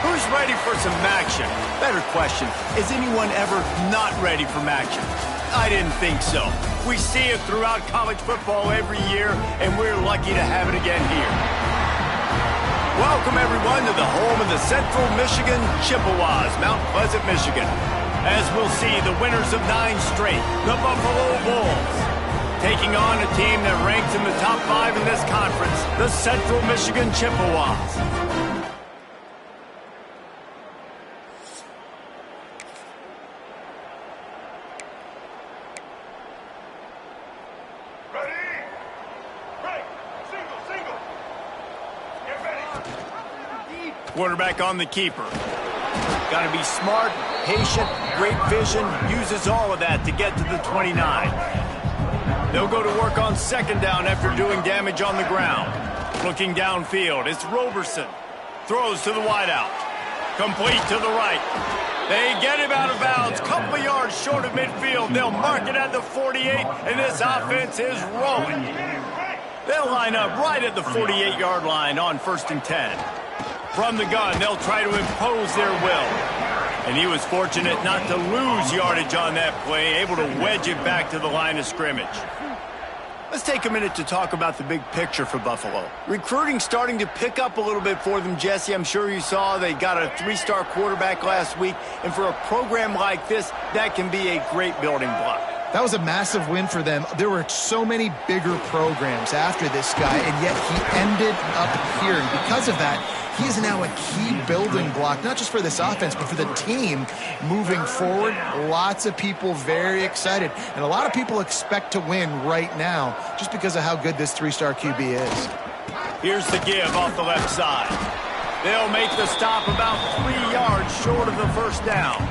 Who's ready for some action? Better question, is anyone ever not ready for action? I didn't think so. We see it throughout college football every year, and we're lucky to have it again here. Welcome, everyone, to the home of the Central Michigan Chippewas, Mount Pleasant, Michigan. As we'll see, the winners of 9 straight, the Buffalo Bulls, taking on a team that ranks in the top 5 in this conference, the Central Michigan Chippewas. Quarterback on the keeper. Got to be smart, patient, great vision, uses all of that to get to the 29. They'll go to work on second down after doing damage on the ground. Looking downfield, it's Roberson. Throws to the wideout. Complete to the right. They get him out of bounds, couple yards short of midfield. They'll mark it at the 48, and this offense is rolling. They'll line up right at the 48-yard line on 1st and 10. From the gun, they'll try to impose their will. And he was fortunate not to lose yardage on that play, able to wedge it back to the line of scrimmage. Let's take a minute to talk about the big picture for Buffalo. Recruiting starting to pick up a little bit for them, Jesse. I'm sure you saw they got a 3-star quarterback last week. And for a program like this, that can be a great building block. That was a massive win for them. There were so many bigger programs after this guy, and yet he ended up here. And because of that, he is now a key building block, not just for this offense, but for the team moving forward. Lots of people very excited. And a lot of people expect to win right now just because of how good this 3-star QB is. Here's the give off the left side. They'll make the stop about 3 yards short of the first down.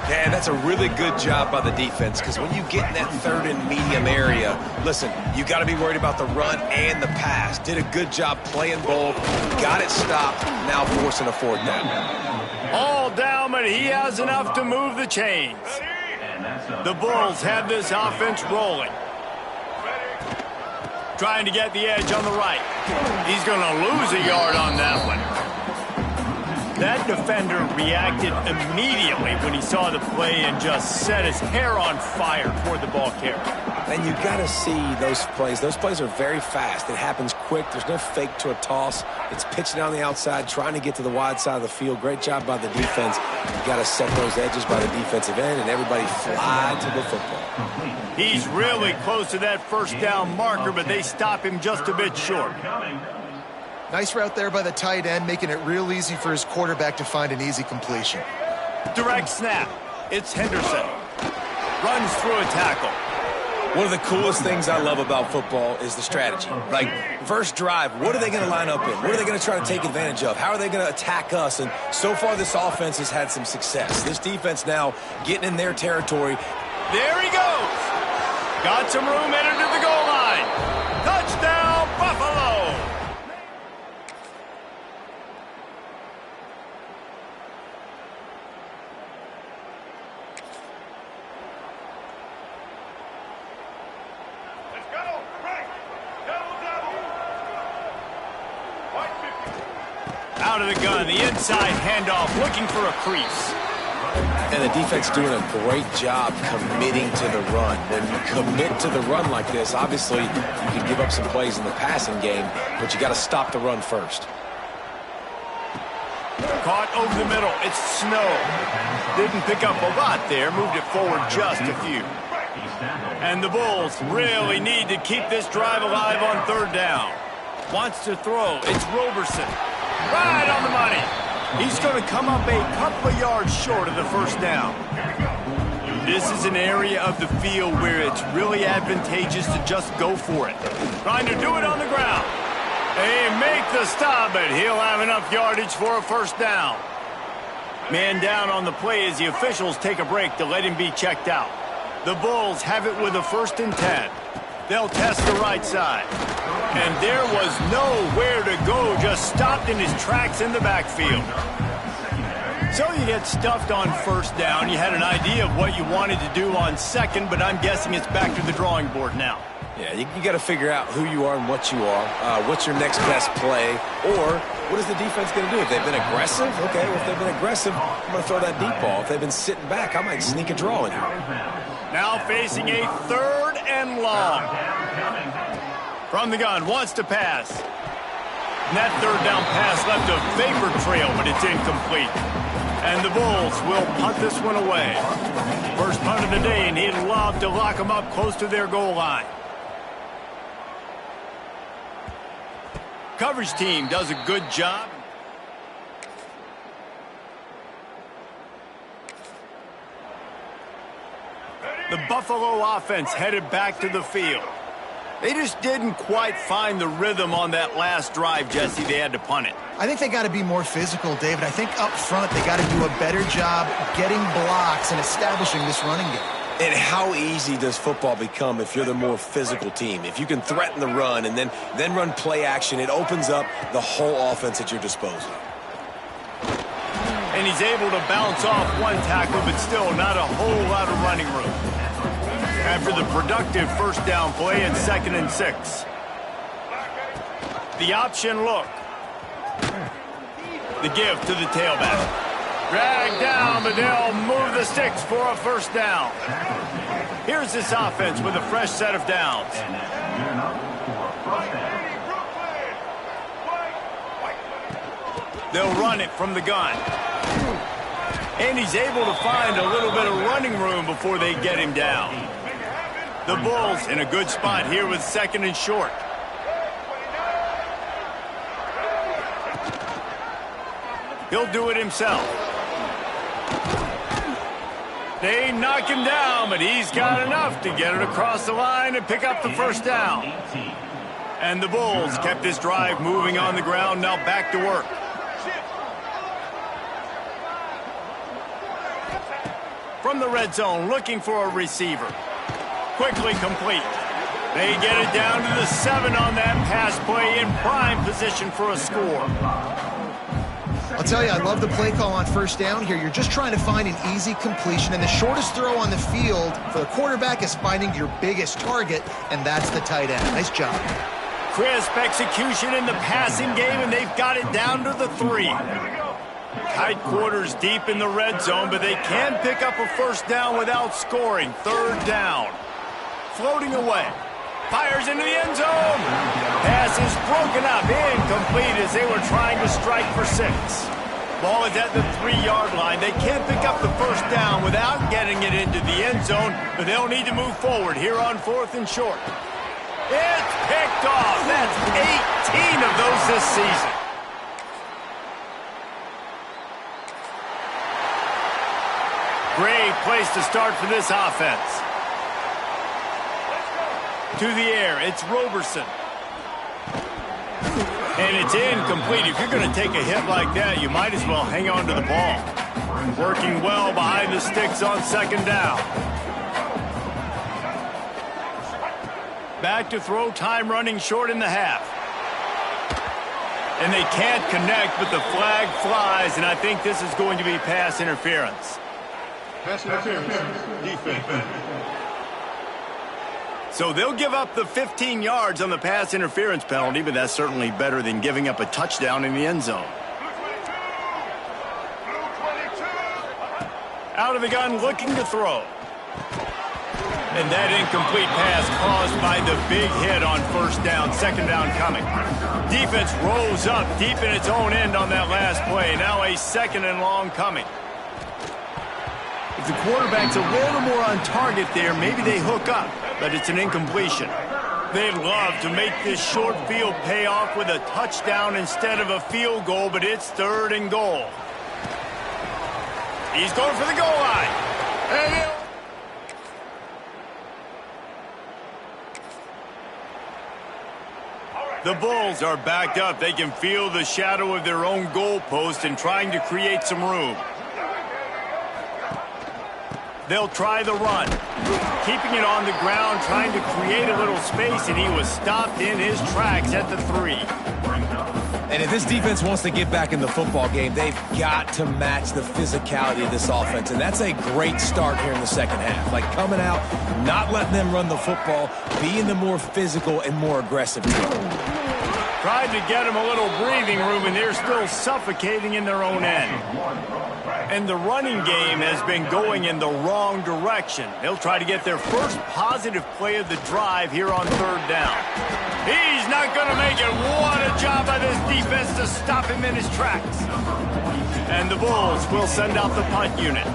Yeah, that's a really good job by the defense, because when you get in that 3rd and medium area, listen, you got to be worried about the run and the pass. Did a good job playing both, got it stopped, now forcing a 4th down. All down, but he has enough to move the chains. The Bulls have this offense rolling. Trying to get the edge on the right. He's going to lose a yard on that one. That defender reacted immediately when he saw the play and just set his hair on fire toward the ball carrier. And you got to see those plays. Those plays are very fast. It happens quick. There's no fake to a toss. It's pitching on the outside, trying to get to the wide side of the field. Great job by the defense. You got to set those edges by the defensive end, and everybody fly to the football. He's really close to that first down marker, but they stop him just a bit short. Nice route there by the tight end, making it real easy for his quarterback to find an easy completion. Direct snap. It's Henderson. Runs through a tackle. One of the coolest things I love about football is the strategy. Like, first drive, what are they going to line up in? What are they going to try to take advantage of? How are they going to attack us? And so far, this offense has had some success. This defense now getting in their territory. There he goes. Got some room headed to the goal line. Touchdown, Buffalo. Out of the gun, the inside handoff, looking for a crease. And the defense doing a great job committing to the run. When you commit to the run like this, obviously you can give up some plays in the passing game, but you got to stop the run first. Caught over the middle. It's Snow. Didn't pick up a lot there. Moved it forward just a few. And the Bulls really need to keep this drive alive on 3rd down. Wants to throw. It's Roberson. Right on the money. He's going to come up a couple of yards short of the first down. This is an area of the field where it's really advantageous to just go for it. Trying to do it on the ground. They make the stop, but he'll have enough yardage for a first down. Man down on the play as the officials take a break to let him be checked out. The Bulls have it with a 1st and 10. They'll test the right side. And there was nowhere to go, just stopped in his tracks in the backfield. So you get stuffed on 1st down. You had an idea of what you wanted to do on 2nd, but I'm guessing it's back to the drawing board now. Yeah, you got to figure out who you are and what you are. What's your next best play? Or what is the defense going to do? If they've been aggressive, okay, well, if they've been aggressive, I'm going to throw that deep ball. If they've been sitting back, I might sneak a draw in here. Now facing a 3rd and long. From the gun, wants to pass. And that 3rd down pass left a vapor trail, but it's incomplete. And the Bulls will punt this one away. First punt of the day, and he'd love to lock them up close to their goal line. Coverage team does a good job. The Buffalo offense headed back to the field. They just didn't quite find the rhythm on that last drive, Jesse. They had to punt it. I think they got to be more physical, David. I think up front they got to do a better job getting blocks and establishing this running game. And how easy does football become if you're the more physical team? If you can threaten the run and then run play action, it opens up the whole offense at your disposal. And he's able to bounce off one tackle, but still not a whole lot of running room. After the productive 1st down play and 2nd and 6. The option look. The give to the tailback. Dragged down, but they'll move the sticks for a 1st down. Here's this offense with a fresh set of downs. They'll run it from the gun. And he's able to find a little bit of running room before they get him down. The Bulls in a good spot here with 2nd and short. He'll do it himself. They knock him down, but he's got enough to get it across the line and pick up the 1st down. And the Bulls kept this drive moving on the ground, now back to work. From the red zone, looking for a receiver. Quickly complete. They get it down to the 7 on that pass play in prime position for a score. I'll tell you, I love the play call on 1st down here. You're just trying to find an easy completion, and the shortest throw on the field for the quarterback is finding your biggest target, and that's the tight end. Nice job. Crisp execution in the passing game, and they've got it down to the 3. Tight quarters deep in the red zone, but they can pick up a 1st down without scoring. 3rd down. Floating away. Fires into the end zone. Pass is broken up. Incomplete as they were trying to strike for 6. Ball is at the 3-yard line. They can't pick up the 1st down without getting it into the end zone, but they'll need to move forward here on 4th and short. It's picked off. That's 18 of those this season. Great place to start for this offense. To the air, it's Roberson. And it's incomplete. If you're going to take a hit like that, you might as well hang on to the ball. Working well behind the sticks on 2nd down. Back to throw, time running short in the half. And they can't connect, but the flag flies, and I think this is going to be pass interference. Pass interference. Defense. So they'll give up the 15 yards on the pass interference penalty, but that's certainly better than giving up a touchdown in the end zone. Out of the gun, looking to throw. And that incomplete pass caused by the big hit on 1st down, 2nd down coming. Defense rose up deep in its own end on that last play. Now a 2nd and long coming. If the quarterback's a little more on target there, maybe they hook up, but it's an incompletion. They'd love to make this short field pay off with a touchdown instead of a field goal, but it's 3rd and goal. He's going for the goal line. And the Bulls are backed up. They can feel the shadow of their own goalpost and trying to create some room. They'll try the run. Keeping it on the ground, trying to create a little space, and he was stopped in his tracks at the 3. And if this defense wants to get back in the football game, they've got to match the physicality of this offense. And that's a great start here in the second half. Like coming out, not letting them run the football, being the more physical and more aggressive team. Tried to get them a little breathing room, and they're still suffocating in their own end. And the running game has been going in the wrong direction. They'll try to get their first positive play of the drive here on 3rd down. He's not going to make it. What a job by this defense to stop him in his tracks. And the Bulls will send out the punt unit.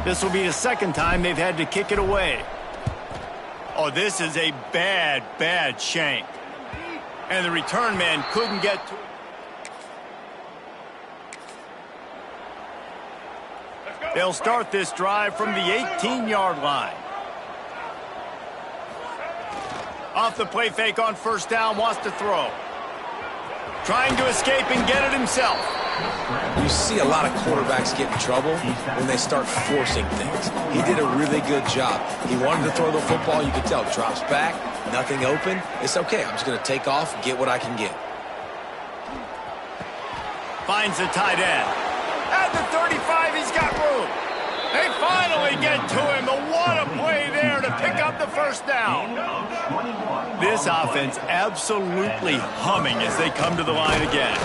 This will be the 2nd time they've had to kick it away. Oh, this is a bad, bad shank. And the return man couldn't get to it. They'll start this drive from the 18-yard line. Off the play fake on 1st down, wants to throw. Trying to escape and get it himself. You see a lot of quarterbacks get in trouble when they start forcing things. He did a really good job. He wanted to throw the football. You could tell. Drops back, nothing open. It's okay. I'm just going to take off, get what I can get. Finds the tight end. At the 35, he's got room. They finally get to him. But what a play there to pick up the 1st down. This offense absolutely humming as they come to the line again.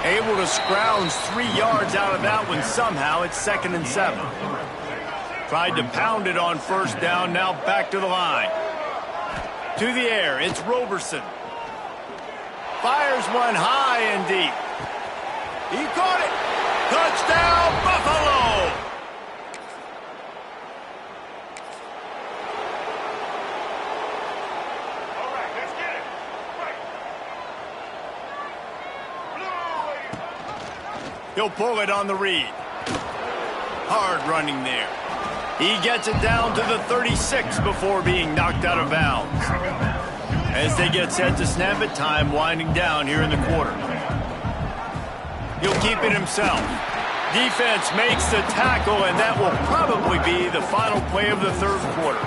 Able to scrounge 3 yards out of that one somehow. It's 2nd and 7. Tried to pound it on 1st down. Now back to the line. To the air. It's Roberson. Fires one high and deep. He caught it. Touchdown, Buffalo! All right, let's get it. Right. He'll pull it on the read. Hard running there. He gets it down to the 36 before being knocked out of bounds. As they get set to snap it, time winding down here in the quarter. He'll keep it himself. Defense makes the tackle, and that will probably be the final play of the 3rd quarter.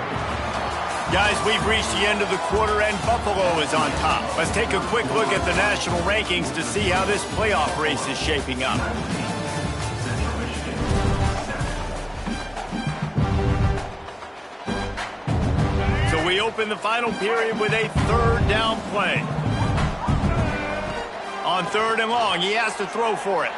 Guys, we've reached the end of the quarter, and Buffalo is on top. Let's take a quick look at the national rankings to see how this playoff race is shaping up. So we open the final period with a 3rd down play. On 3rd and long, he has to throw for it.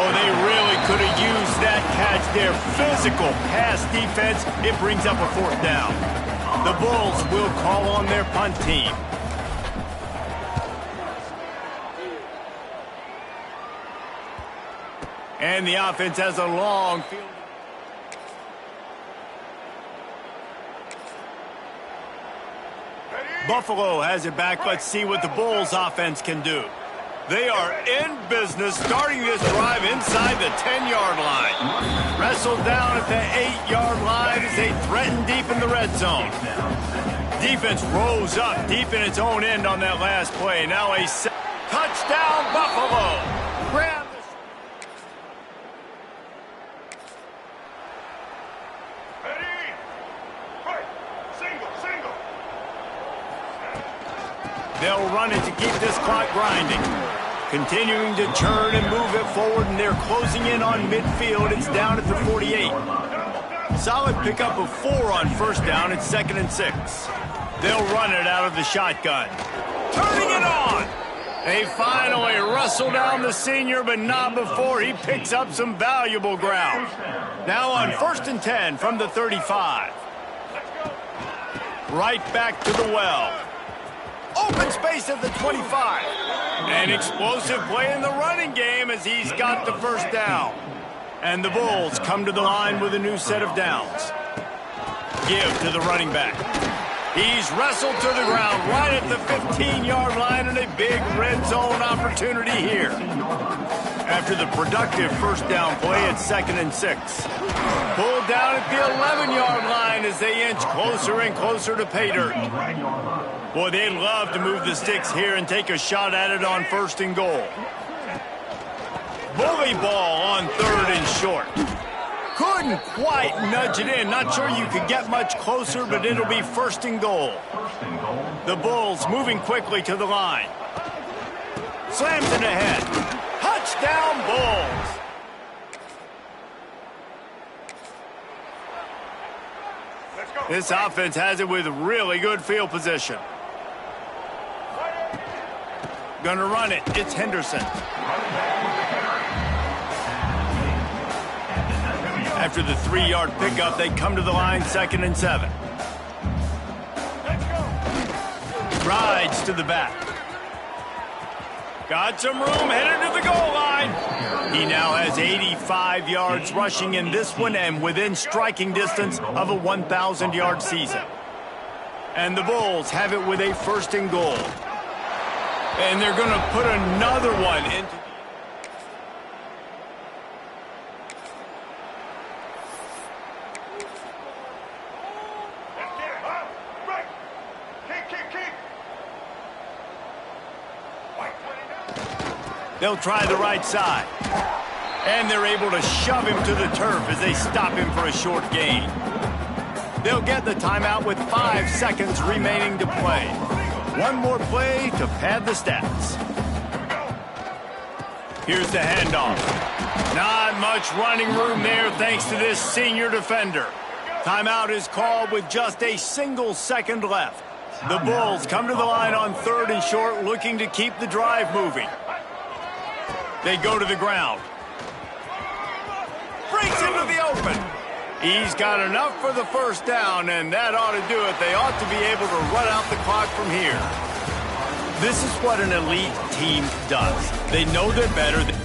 Oh, they really could have used that catch there. Physical pass defense. It brings up a 4th down. The Bulls will call on their punt team. And the offense has a long field. Buffalo has it back. Let's see what the Bulls offense can do. They are in business, starting this drive inside the 10-yard line. Wrestled down at the 8-yard line as they threaten deep in the red zone. Defense rose up deep in its own end on that last play. Now a touchdown, Buffalo. Grab the Ready? Right. Single. They'll run it to keep this clock grinding. Continuing to churn and move it forward, and they're closing in on midfield. It's down at the 48. Solid pickup of 4 on 1st down. It's 2nd and 6. They'll run it out of the shotgun. Turning it on. They finally wrestle down the senior, but not before he picks up some valuable ground. Now on 1st and 10 from the 35. Right back to the well. Open space at the 25. An explosive play in the running game as he's got the 1st down. And the Bulls come to the line with a new set of downs. Give to the running back. He's wrestled to the ground right at the 15-yard line, and a big red zone opportunity here. After the productive first down play, it's 2nd and 6. Pulled down at the 11-yard line as they inch closer and closer to pay dirt. Boy, they'd love to move the sticks here and take a shot at it on 1st and goal. Bully ball on 3rd and short. Couldn't quite nudge it in. Not sure you could get much closer, but it'll be 1st and goal. The Bulls moving quickly to the line. Slams it ahead. Touchdown, Bulls. This offense has it with really good field position. Gonna run it. It's Henderson. After the 3-yard pickup, they come to the line 2nd and 7. Rides to the back. Got some room, headed to the goal line. He now has 85 yards rushing in this one and within striking distance of a 1,000-yard season. And the Bulls have it with a 1st and goal. And they're going to put another one into... They'll try the right side. And they're able to shove him to the turf as they stop him for a short gain. They'll get the timeout with 5 seconds remaining to play. One more play to pad the stats. Here's the handoff. Not much running room there thanks to this senior defender. Timeout is called with just a single second left. The Bulls come to the line on 3rd and short, looking to keep the drive moving. They go to the ground. Breaks into the open. He's got enough for the 1st down, and that ought to do it. They ought to be able to run out the clock from here. This is what an elite team does. They know they're better than...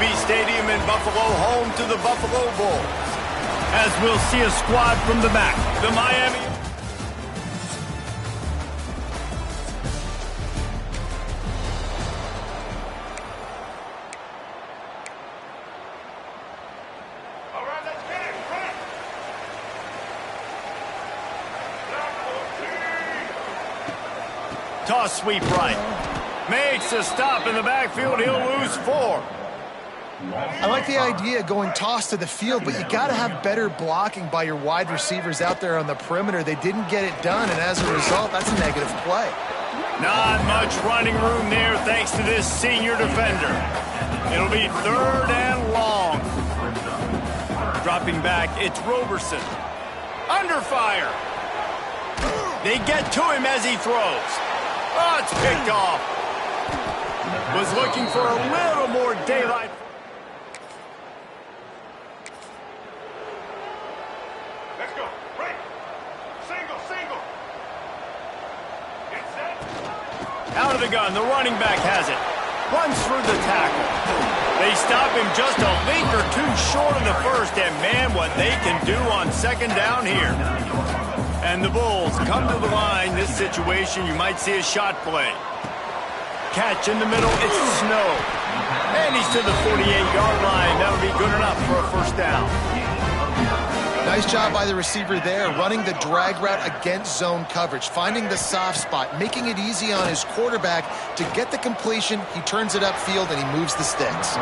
QB Stadium in Buffalo, home to the Buffalo Bulls. As we'll see a squad from the back. The Miami... All right, let's get it. Right. Toss sweep right. Makes a stop in the backfield. He'll lose 4. I like the idea going toss to the field, but you got to have better blocking by your wide receivers out there on the perimeter. They didn't get it done, and as a result, that's a negative play. Not much running room there thanks to this senior defender. It'll be 3rd and long. Dropping back, it's Roberson. Under fire. They get to him as he throws. Oh, it's picked off. Was looking for a little more daylight. Let's go. Right. Single. Get set. Out of the gun, the running back has it. Runs through the tackle. They stop him just a link or two short of the first, and man, what they can do on 2nd down here. And the Bulls come to the line. This situation, you might see a shot play. Catch in the middle, it's Snow. And he's to the 48-yard line. That'll be good enough for a 1st down. Nice job by the receiver there, running the drag route against zone coverage, finding the soft spot, making it easy on his quarterback to get the completion. He turns it upfield, and he moves the sticks.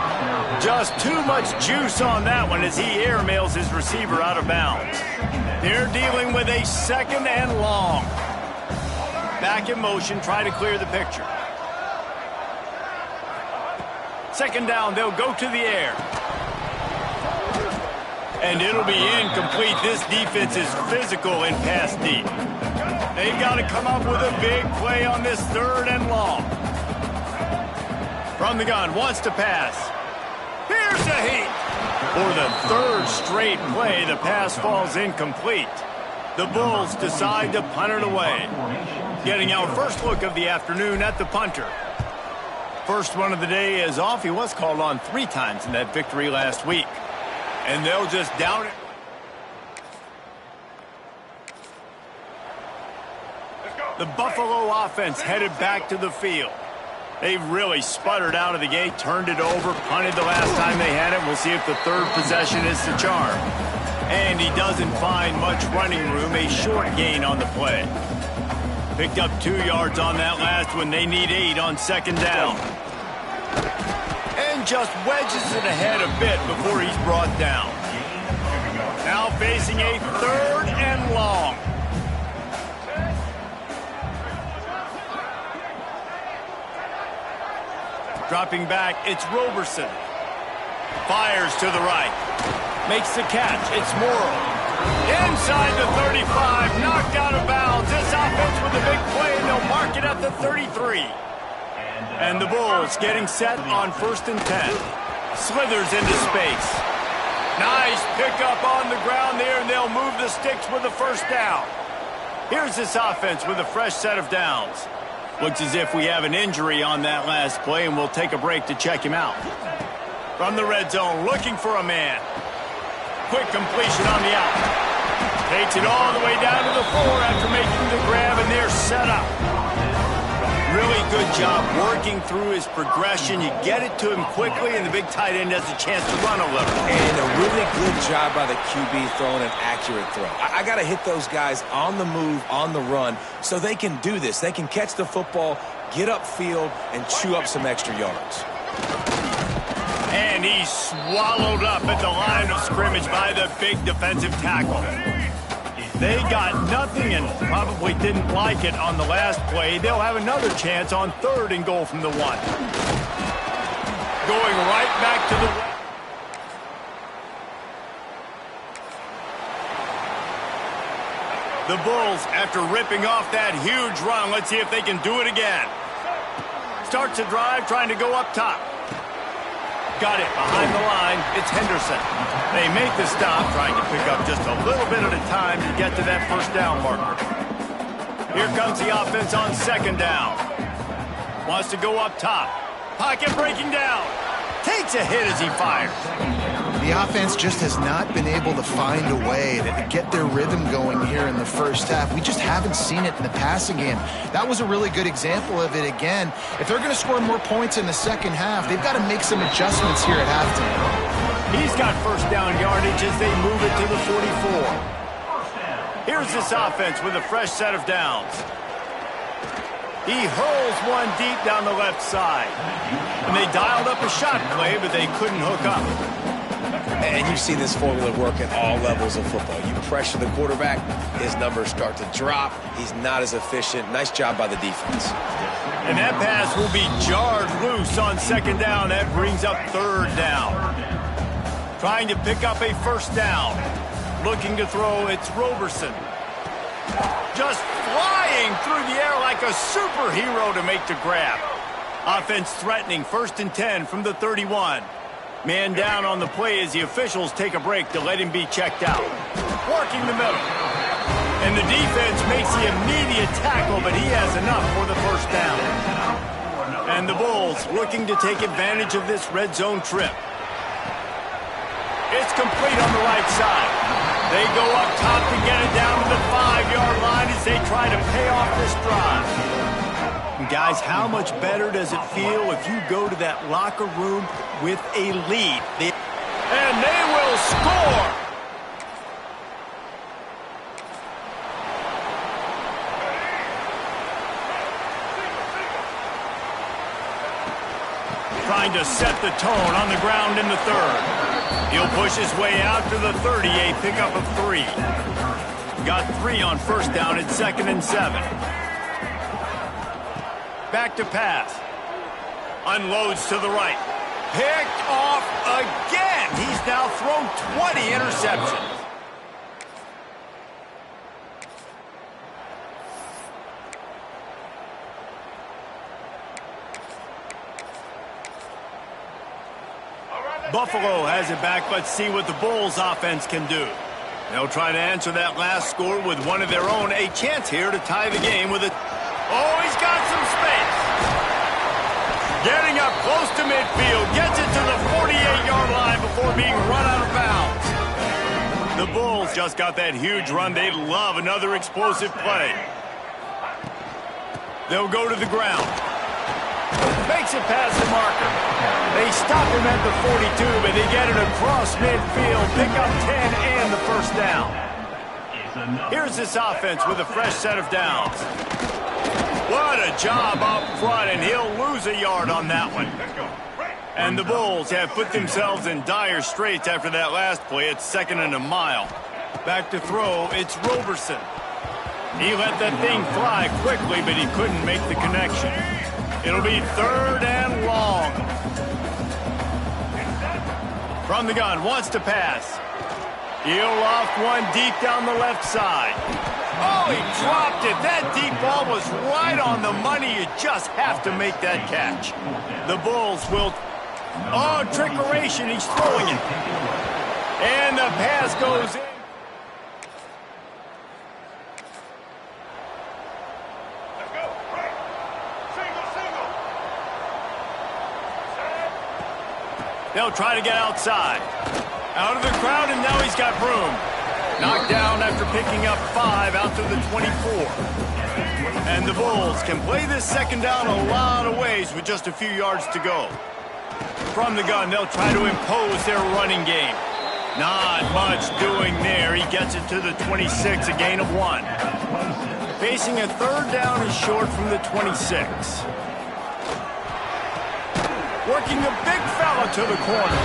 Just too much juice on that one as he airmails his receiver out of bounds. They're dealing with a 2nd and long. Back in motion, try to clear the picture. 2nd down, they'll go to the air. And it'll be incomplete. This defense is physical in pass deep. They've got to come up with a big play on this 3rd and long. From the gun, wants to pass. Here's a heat. For the 3rd straight play, the pass falls incomplete. The Bulls decide to punt it away. Getting our first look of the afternoon at the punter. First one of the day is off. He was called on 3 times in that victory last week. And they'll just down it. The Buffalo offense headed back to the field. They really sputtered out of the gate, turned it over, punted the last time they had it. We'll see if the 3rd possession is the charm. And he doesn't find much running room, a short gain on the play. Picked up 2 yards on that last one. They need 8 on 2nd down. And just wedges it ahead a bit before he's brought down. Now facing a 3rd and long. Dropping back, it's Roberson. Fires to the right. Makes the catch, it's Morrow. Inside the 35, knocked out of bounds. This offense with a big play, and they'll mark it at the 33. And the Bulls getting set on 1st and 10. Slithers into space. Nice pickup on the ground there, and they'll move the sticks with the 1st down. Here's this offense with a fresh set of downs. Looks as if we have an injury on that last play, and we'll take a break to check him out. From the red zone, looking for a man. Quick completion on the out. Takes it all the way down to the 4 after making the grab, and they're set up. Really good job working through his progression. You get it to him quickly, and the big tight end has a chance to run a little. And a really good job by the QB throwing an accurate throw. I got to hit those guys on the move, on the run, so they can do this. They can catch the football, get upfield, and chew up some extra yards. And he's swallowed up at the line of scrimmage by the big defensive tackle. They got nothing and probably didn't like it on the last play. They'll have another chance on 3rd and goal from the 1. Going right back to the... The Bulls, after ripping off that huge run, let's see if they can do it again. Starts a drive, trying to go up top. Got it behind the line. It's Henderson. They make the stop, trying to pick up just a little bit at a time to get to that 1st down marker. Here comes the offense on 2nd down. Wants to go up top. Pocket breaking down. Takes a hit as he fires. The offense just has not been able to find a way to get their rhythm going here in the first half. We just haven't seen it in the passing game. That was a really good example of it again. If they're going to score more points in the second half, they've got to make some adjustments here at halftime. He's got first down yardage as they move it to the 44. Here's this offense with a fresh set of downs. He hurls one deep down the left side. And they dialed up a shot play, but they couldn't hook up. And you see this formula work at all levels of football. You pressure the quarterback, his numbers start to drop. He's not as efficient. Nice job by the defense. And that pass will be jarred loose on second down. That brings up third down. Trying to pick up a first down. Looking to throw, it's Roberson. Just flying through the air like a superhero to make the grab. Offense threatening, 1st and 10 from the 31. Man down on the play as the officials take a break to let him be checked out. Working the middle. And the defense makes the immediate tackle, but he has enough for the first down. And the Bulls looking to take advantage of this red zone trip. It's complete on the right side. They go up top to get it down to the 5-yard line as they try to pay off this drive. And guys, how much better does it feel if you go to that locker room with a lead? And they will score! Trying to set the tone on the ground in the third. He'll push his way out to the 30, a pickup of 3. Got 3 on first down at 2nd and 7. Back to pass. Unloads to the right. Picked off again. He's now thrown 20 interceptions. Buffalo has it back. Let's see what the Bulls offense can do. They'll try to answer that last score with one of their own. A chance here to tie the game with it. Oh, he's got some space. Getting up close to midfield. Gets it to the 48-yard line before being run out of bounds. The Bulls just got that huge run. They love another explosive play. They'll go to the ground. Makes it past the marker. They stop him at the 42, but they get it across midfield. Pick up 10 and the first down. Here's this offense with a fresh set of downs. What a job up front, and he'll lose a yard on that one. And the Bulls have put themselves in dire straits after that last play. It's 2nd and a mile. Back to throw, it's Roberson. He let that thing fly quickly, but he couldn't make the connection. It'll be 3rd and long. From the gun, wants to pass. He'll loft one deep down the left side. Oh, he dropped it. That deep ball was right on the money. You just have to make that catch. The Bulls will... Oh, trickeration. He's throwing it. And the pass goes in. They'll try to get outside. Out of the crowd, and now he's got room. Knocked down after picking up 5 out to the 24. And the Bulls can play this second down a lot of ways with just a few yards to go. From the gun, they'll try to impose their running game. Not much doing there. He gets it to the 26, a gain of 1. Facing a 3rd down and short from the 26. Working a big fella to the corner.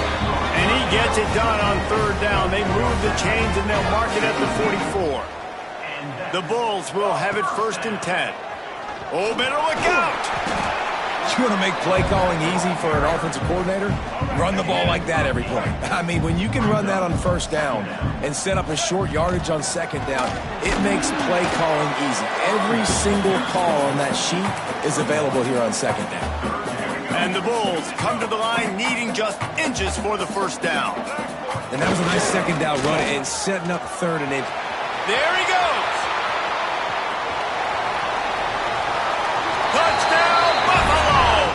And he gets it done on 3rd down. They move the chains and they'll mark it at the 44. The Bulls will have it 1st and 10. Oh, better look out! You want to make play calling easy for an offensive coordinator? Run the ball like that every play. I mean, when you can run that on 1st down and set up a short yardage on 2nd down, it makes play calling easy. Every single call on that sheet is available here on 2nd down. And the Bulls come to the line needing just inches for the 1st down. And that was a nice 2nd down run and setting up 3rd and 8. There he goes. Touchdown, Buffalo!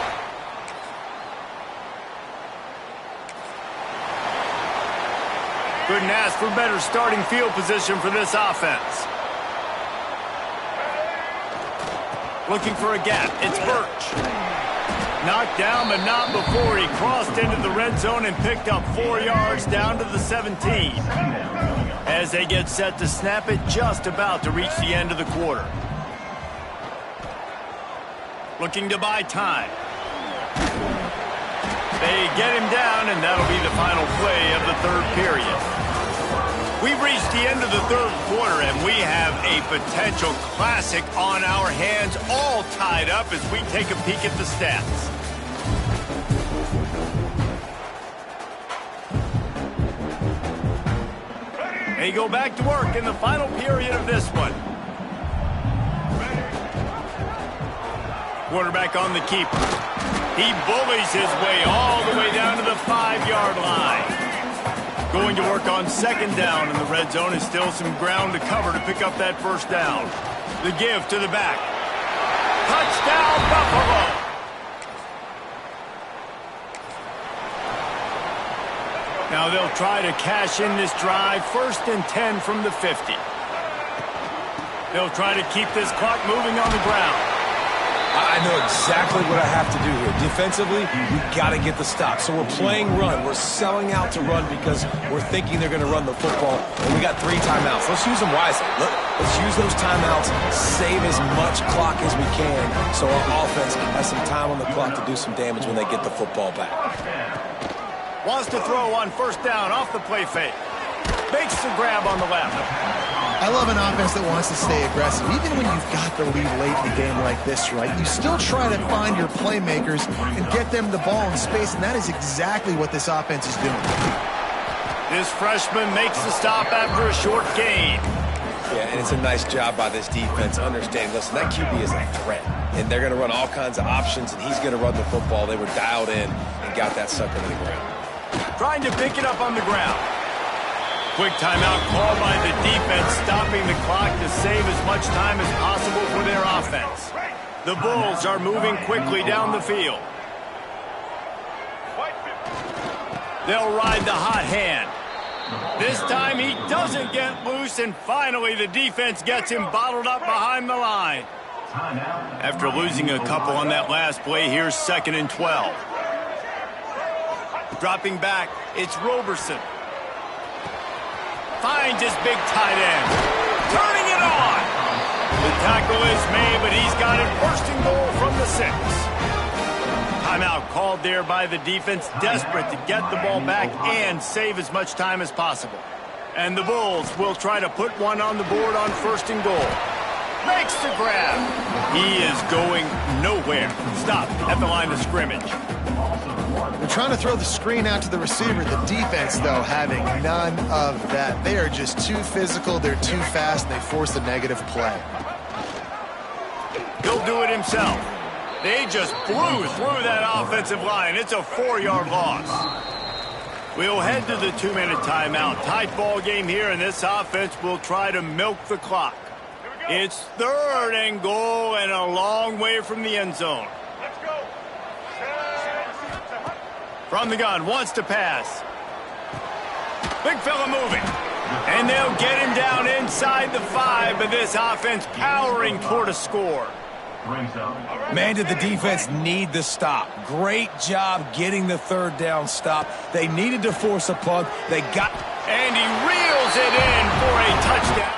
Couldn't ask for better starting field position for this offense. Looking for a gap. It's Birch. Knocked down, but not before he crossed into the red zone and picked up 4 yards down to the 17. As they get set to snap it, just about to reach the end of the quarter. Looking to buy time. They get him down, and that'll be the final play of the third period. We've reached the end of the third quarter, and we have a potential classic on our hands, all tied up as we take a peek at the stats. They go back to work in the final period of this one. Quarterback on the keeper. He bullies his way all the way down to the 5-yard line. Going to work on second down in the red zone, and still some ground to cover to pick up that first down. The give to the back. Touchdown, Buffalo! Now they'll try to cash in this drive. 1st and 10 from the 50. They'll try to keep this clock moving on the ground. I know exactly what I have to do here. Defensively, we've got to get the stop. So we're playing run. We're selling out to run because we're thinking they're going to run the football. And we got 3 timeouts. Let's use them wisely. Let's use those timeouts, save as much clock as we can so our offense has some time on the clock to do some damage when they get the football back. Wants to throw on first down off the play fake. Makes the grab on the left. I love an offense that wants to stay aggressive. Even when you've got the lead late in the game like this, right? You still try to find your playmakers and get them the ball in space, and that is exactly what this offense is doing. This freshman makes the stop after a short gain. Yeah, and it's a nice job by this defense understanding, listen, that QB is a threat, and they're going to run all kinds of options, and he's going to run the football. They were dialed in and got that sucker to the ground. Trying to pick it up on the ground. Quick timeout called by the defense, stopping the clock to save as much time as possible for their offense. The Bulls are moving quickly down the field. They'll ride the hot hand. This time he doesn't get loose, and finally the defense gets him bottled up behind the line. After losing a couple on that last play, here's 2nd and 12. Dropping back, it's Roberson. Finds his big tight end. Turning it on. The tackle is made, but he's got it 1st and goal from the 6. Timeout called there by the defense, desperate to get the ball back and save as much time as possible. And the Bulls will try to put one on the board on 1st and goal. Makes the grab. He is going nowhere. Stop at the line of scrimmage. They're trying to throw the screen out to the receiver. The defense, though, having none of that. They are just too physical, they're too fast, and they force a negative play. He'll do it himself. They just blew through that offensive line. It's a 4-yard loss. We'll head to the 2-minute timeout. Tight ball game here, and this offense will try to milk the clock. It's 3rd and goal and a long way from the end zone. Let's go. From the gun, wants to pass. Big fella moving. And they'll get him down inside the 5, but this offense powering toward a score. Man, did the defense need the stop. Great job getting the 3rd down stop. They needed to force a punt. They got... And he reels it in for a touchdown.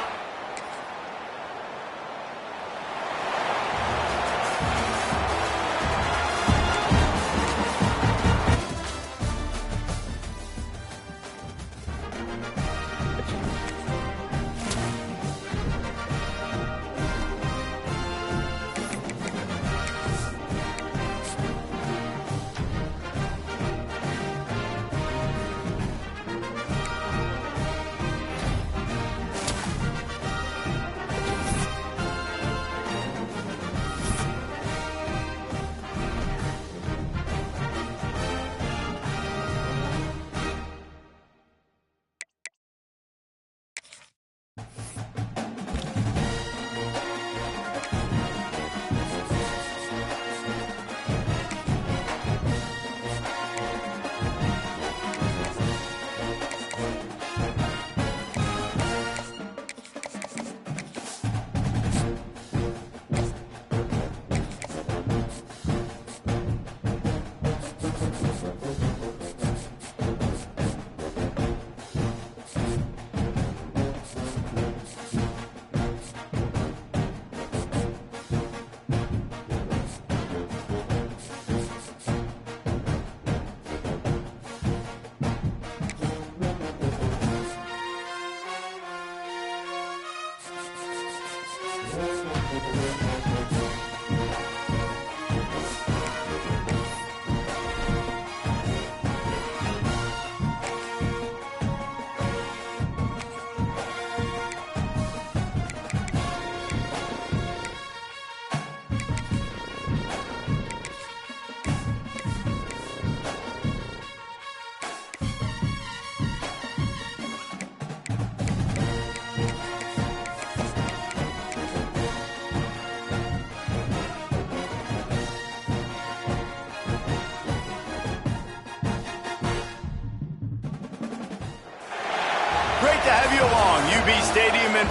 move you along. UB Stadium in...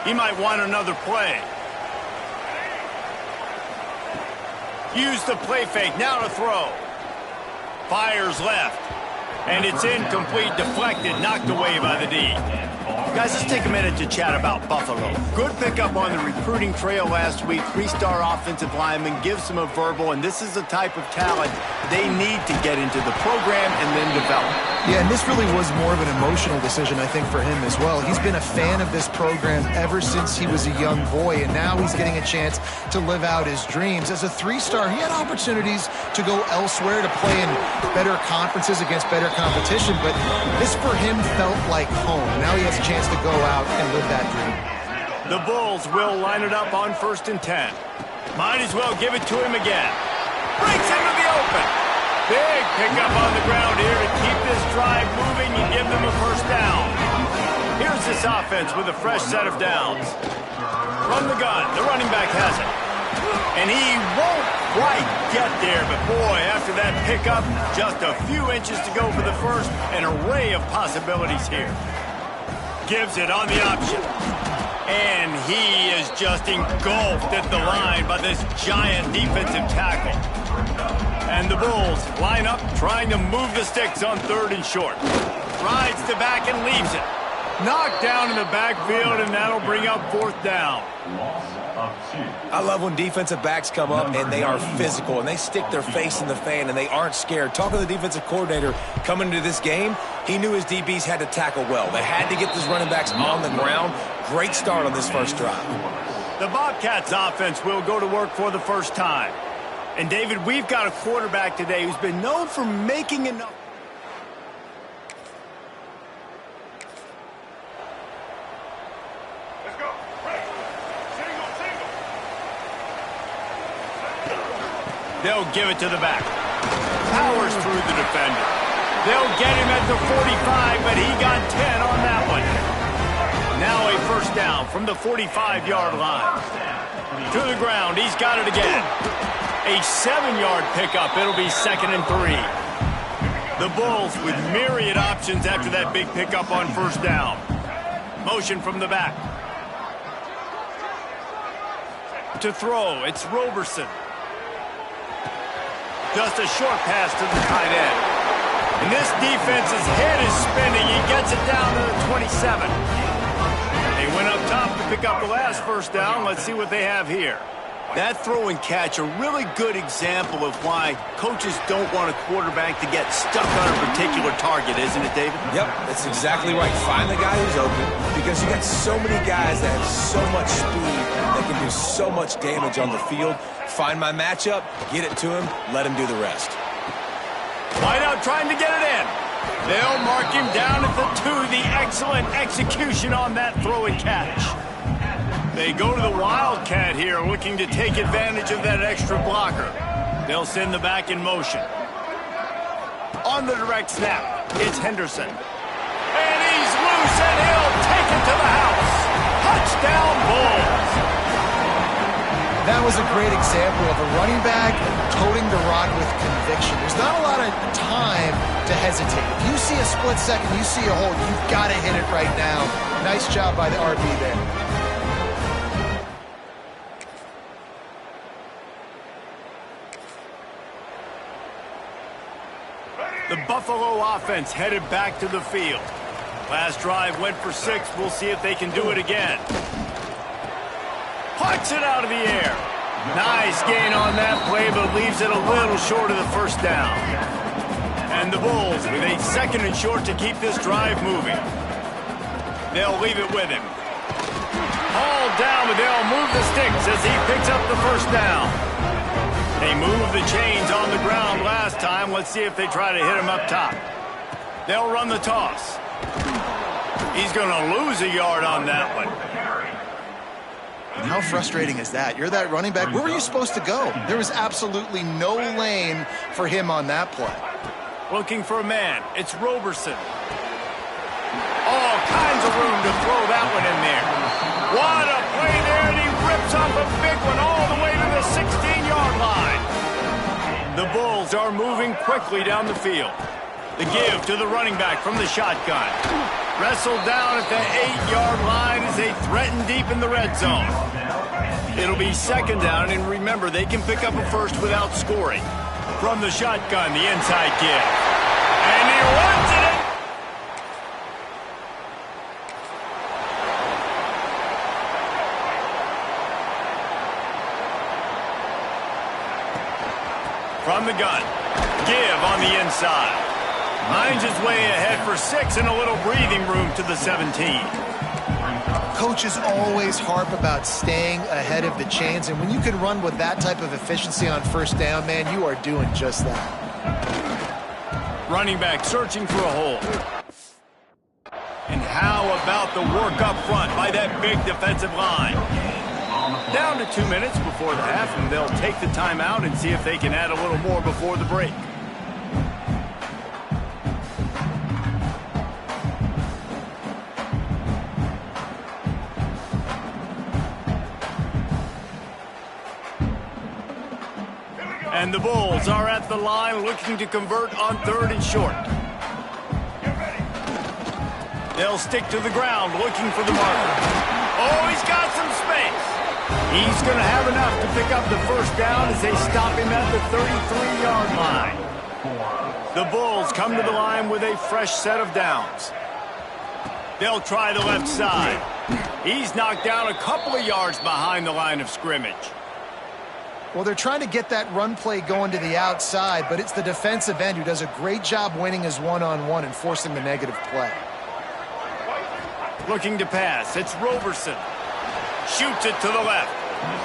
He might want another play. Use the play fake. Now to throw. Fires left. And it's incomplete, deflected, knocked away by the D. Guys, let's take a minute to chat about Buffalo. Good pickup on the recruiting trail last week. 3-star offensive lineman gives them a verbal, and this is the type of talent they need to get into the program and then develop. Yeah, and this really was more of an emotional decision, I think, for him as well. He's been a fan of this program ever since he was a young boy, and now he's getting a chance to live out his dreams. As a 3-star, he had opportunities to go elsewhere, to play in better conferences against better competition, but this for him felt like home. Now he has a chance to go out and live that dream. The Bulls will line it up on 1st and 10. Might as well give it to him again. Breaks into the open. Big pickup on the ground here to keep this drive moving and give them a first down. Here's this offense with a fresh set of downs. From the gun, the running back has it. And he won't quite get there, but boy, after that pickup, just a few inches to go for the first. An array of possibilities here. Gives it on the option. And he is just engulfed at the line by this giant defensive tackle. And the Bulls line up trying to move the sticks on 3rd and short. Rides the back and leaves it. Knocked down in the backfield, and that'll bring up 4th down. I love when defensive backs come up and they are physical and they stick their face in the fan and they aren't scared. Talking to the defensive coordinator coming into this game, he knew his DBs had to tackle well. They had to get these running backs on the ground. Great start on this first drive. The Bobcats offense will go to work for the first time. And David, we've got a quarterback today who's been known for making enough. Let's go. Right. Single, single. They'll give it to the back. Powers through the defender. They'll get him at the 45, but he got 10 on that one. Now a first down from the 45-yard line. To the ground. He's got it again. A 7-yard pickup. It'll be 2nd and 3. The Bulls with myriad options after that big pickup on first down. Motion from the back. To throw, it's Roberson. Just a short pass to the tight end. And this defense's head is spinning. He gets it down to the 27. They went up top to pick up the last first down. Let's see what they have here. That throw and catch, a really good example of why coaches don't want a quarterback to get stuck on a particular target, isn't it, David? Yep, that's exactly right. Find the guy who's open because you got so many guys that have so much speed that can do so much damage on the field. Find my matchup, get it to him, let him do the rest. Wideout trying to get it in. They'll mark him down at the 2. The excellent execution on that throw and catch. They go to the Wildcat here, looking to take advantage of that extra blocker. They'll send the back in motion. On the direct snap, it's Henderson. And he's loose, and he'll take it to the house. Touchdown, Bulls. That was a great example of a running back toting the rock with conviction. There's not a lot of time to hesitate. If you see a split second, you see a hole, you've got to hit it right now. Nice job by the RB there. The Buffalo offense headed back to the field. Last drive went for 6. We'll see if they can do it again. Pucks it out of the air. Nice gain on that play, but leaves it a little short of the first down. And the Bulls with a 2nd and short to keep this drive moving. They'll leave it with him. Hauled down, but they'll move the sticks as he picks up the first down. They moved the chains on the ground last time. Let's see if they try to hit him up top. They'll run the toss. He's going to lose a yard on that one. And how frustrating is that? You're that running back. Where were you supposed to go? There was absolutely no lane for him on that play. Looking for a man. It's Roberson. All kinds of room to throw that one in there. What a play there, and he rips off a big one all the way to the 16-yard line. The Bulls are moving quickly down the field. The give to the running back from the shotgun. Wrestled down at the 8-yard line as they threaten deep in the red zone. It'll be second down, and remember, they can pick up a first without scoring. From the shotgun, the inside give. And he runs it in. From the gun. Give on the inside. Finds his way ahead for 6 and a little breathing room to the 17. Coaches always harp about staying ahead of the chains, and when you can run with that type of efficiency on first down, man, you are doing just that. Running back searching for a hole. And how about the work up front by that big defensive line? Down to 2 minutes before the half, and they'll take the timeout and see if they can add a little more before the break. And the Bulls are at the line looking to convert on 3rd and short. They'll stick to the ground looking for the marker. Oh, he's got some space. He's going to have enough to pick up the first down as they stop him at the 33-yard line. The Bulls come to the line with a fresh set of downs. They'll try the left side. He's knocked down a couple of yards behind the line of scrimmage. Well, they're trying to get that run play going to the outside, but it's the defensive end who does a great job winning his one-on-one and forcing the negative play. Looking to pass. It's Roberson. Shoots it to the left.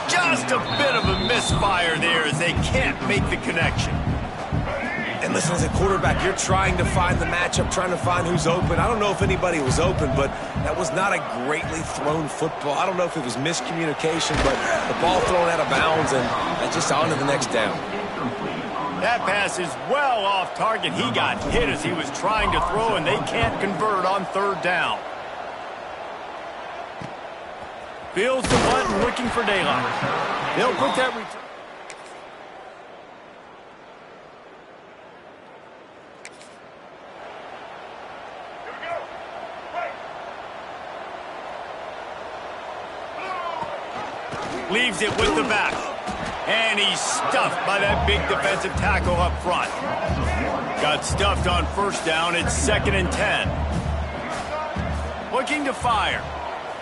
Just a bit of a misfire there as they can't make the connection. And listen, as a quarterback, you're trying to find the matchup, trying to find who's open. I don't know if anybody was open, but that was not a greatly thrown football. I don't know if it was miscommunication, but the ball thrown out of bounds, and that's just on to the next down. That pass is well off target. He got hit as he was trying to throw, and they can't convert on 3rd down. Feels the button, looking for daylight. They'll put that return. Leaves it with the back. And he's stuffed by that big defensive tackle up front. Got stuffed on first down. It's 2nd and 10. Looking to fire.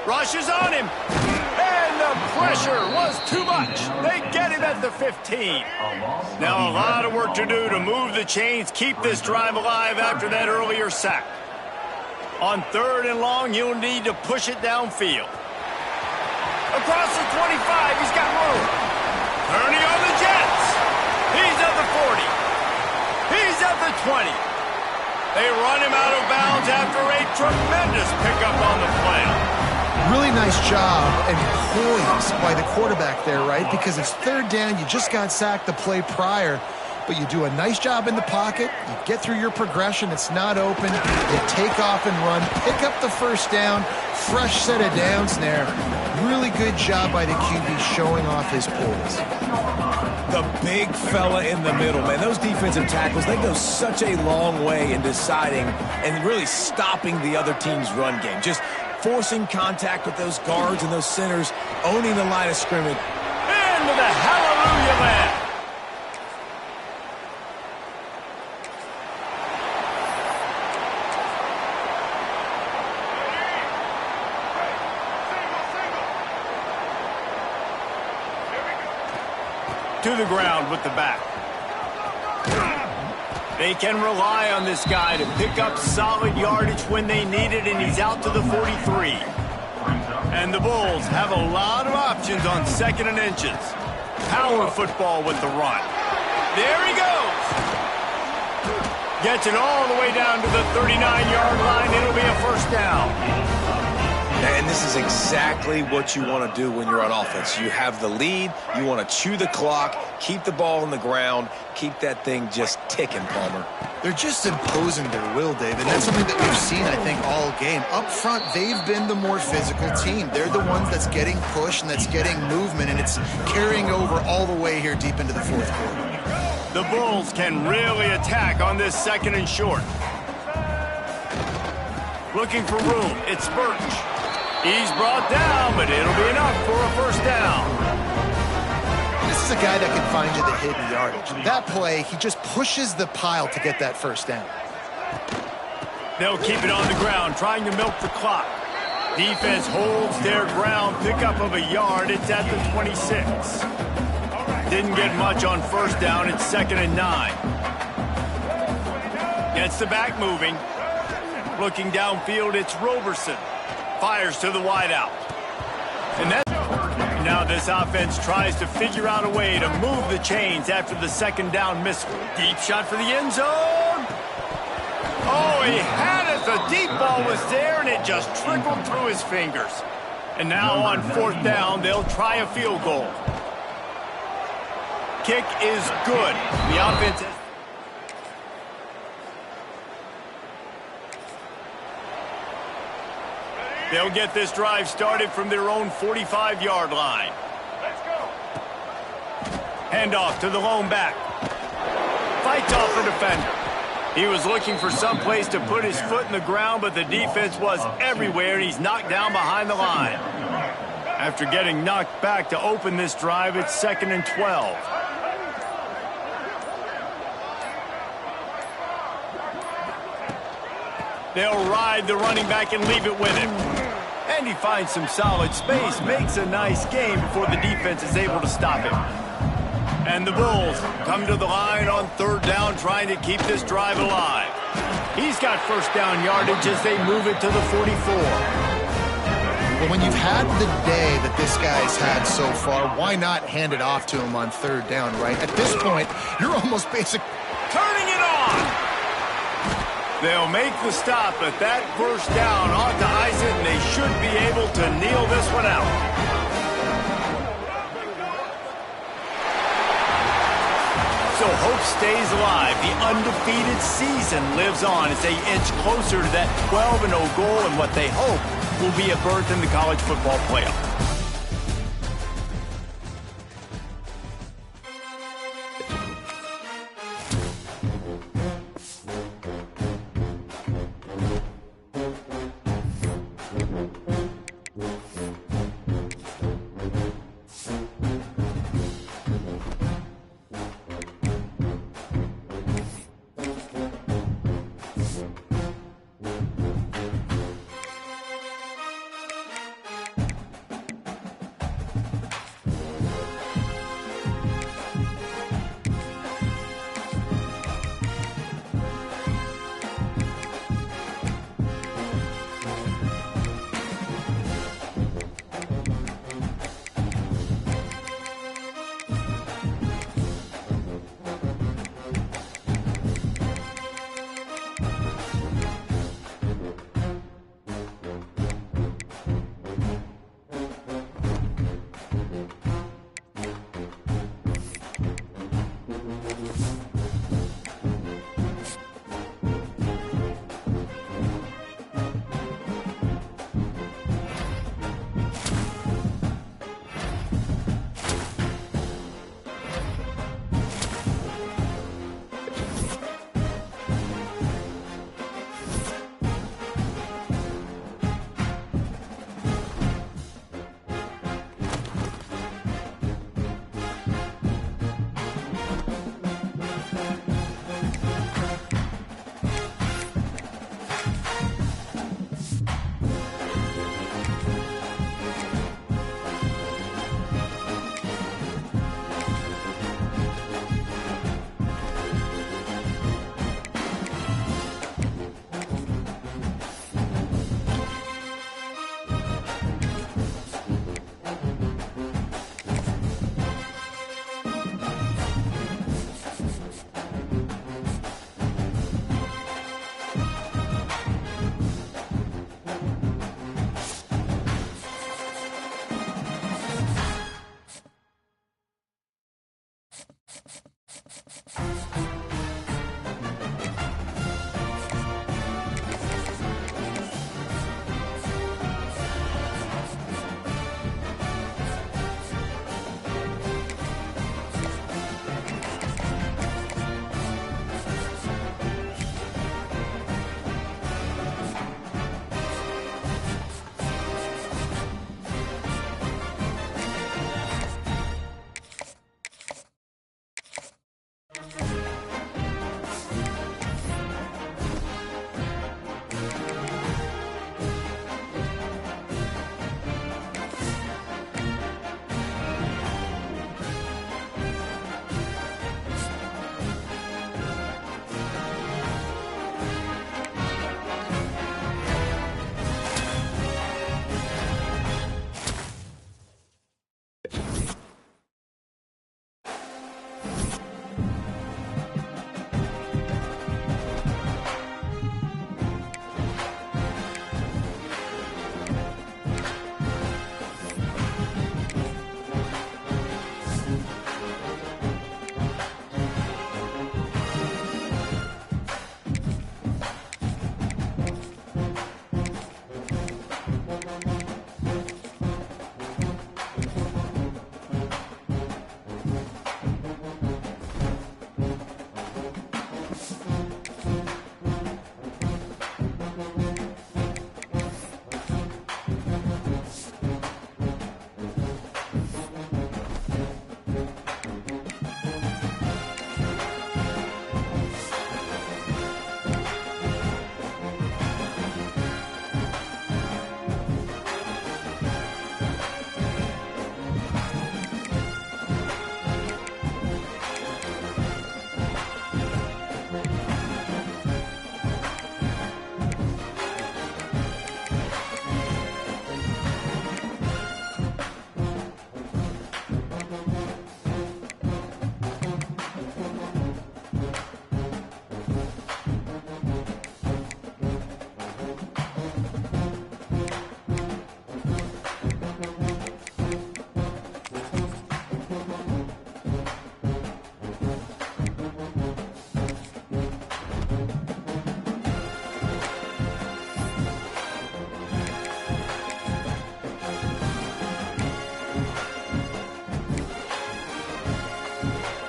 Rushes on him. And the pressure was too much. They get him at the 15. Now a lot of work to do to move the chains, keep this drive alive after that earlier sack. On 3rd and long, you'll need to push it downfield. Across the 25, he's got room. Turning on the Jets. He's at the 40. He's at the 20. They run him out of bounds after a tremendous pickup on the play. Really nice job and poise by the quarterback there, right? Because it's 3rd down, you just got sacked the play prior, but you do a nice job in the pocket, you get through your progression, it's not open, you take off and run, pick up the first down, fresh set of downs there. Really good job by the QB showing off his poise. The big fella in the middle, man. Those defensive tackles, they go such a long way in deciding and really stopping the other team's run game. Just forcing contact with those guards and those centers, owning the line of scrimmage. Into the hallelujah land. To the ground with the back. They can rely on this guy to pick up solid yardage when they need it, and he's out to the 43. And the Bulls have a lot of options on 2nd and inches. Power football with the run. There he goes. Gets it all the way down to the 39-yard line. It'll be a first down. And this is exactly what you want to do when you're on offense. You have the lead. You want to chew the clock, keep the ball on the ground, keep that thing just ticking, Palmer. They're just imposing their will, David. And that's something that we've seen, I think, all game. Up front, they've been the more physical team. They're the ones that's getting pushed and that's getting movement, and it's carrying over all the way here deep into the fourth quarter. The Bulls can really attack on this 2nd and short. Looking for room. It's Birch. He's brought down, but it'll be enough for a first down. This is a guy that can find you the hidden yardage. That play, he just pushes the pile to get that first down. They'll keep it on the ground, trying to milk the clock. Defense holds their ground, pickup of a yard. It's at the 26. Didn't get much on first down. It's 2nd and 9. Gets the back moving. Looking downfield, it's Roberson. Fires to the wideout. And now this offense tries to figure out a way to move the chains after the 2nd down missile. Deep shot for the end zone. Oh, he had it. The deep ball was there, and it just trickled through his fingers. And now on 4th down, they'll try a field goal. Kick is good. The offense is... They'll get this drive started from their own 45-yard line. Let's go. Handoff to the lone back. Fights off the defender. He was looking for some place to put his foot in the ground, but the defense was everywhere, and he's knocked down behind the line. After getting knocked back to open this drive, it's 2nd and 12. They'll ride the running back and leave it with him. And he finds some solid space, makes a nice game before the defense is able to stop him. And the Bulls come to the line on 3rd down, trying to keep this drive alive. He's got first down yardage as they move it to the 44. Well, when you've had the day that this guy's had so far, why not hand it off to him on 3rd down, right? At this point, you're almost turning it on! They'll make the stop, but that first down ought to ice it, and they should be able to kneel this one out. So hope stays alive. The undefeated season lives on as they inch closer to that 12-0 goal and what they hope will be a berth in the college football playoff. down.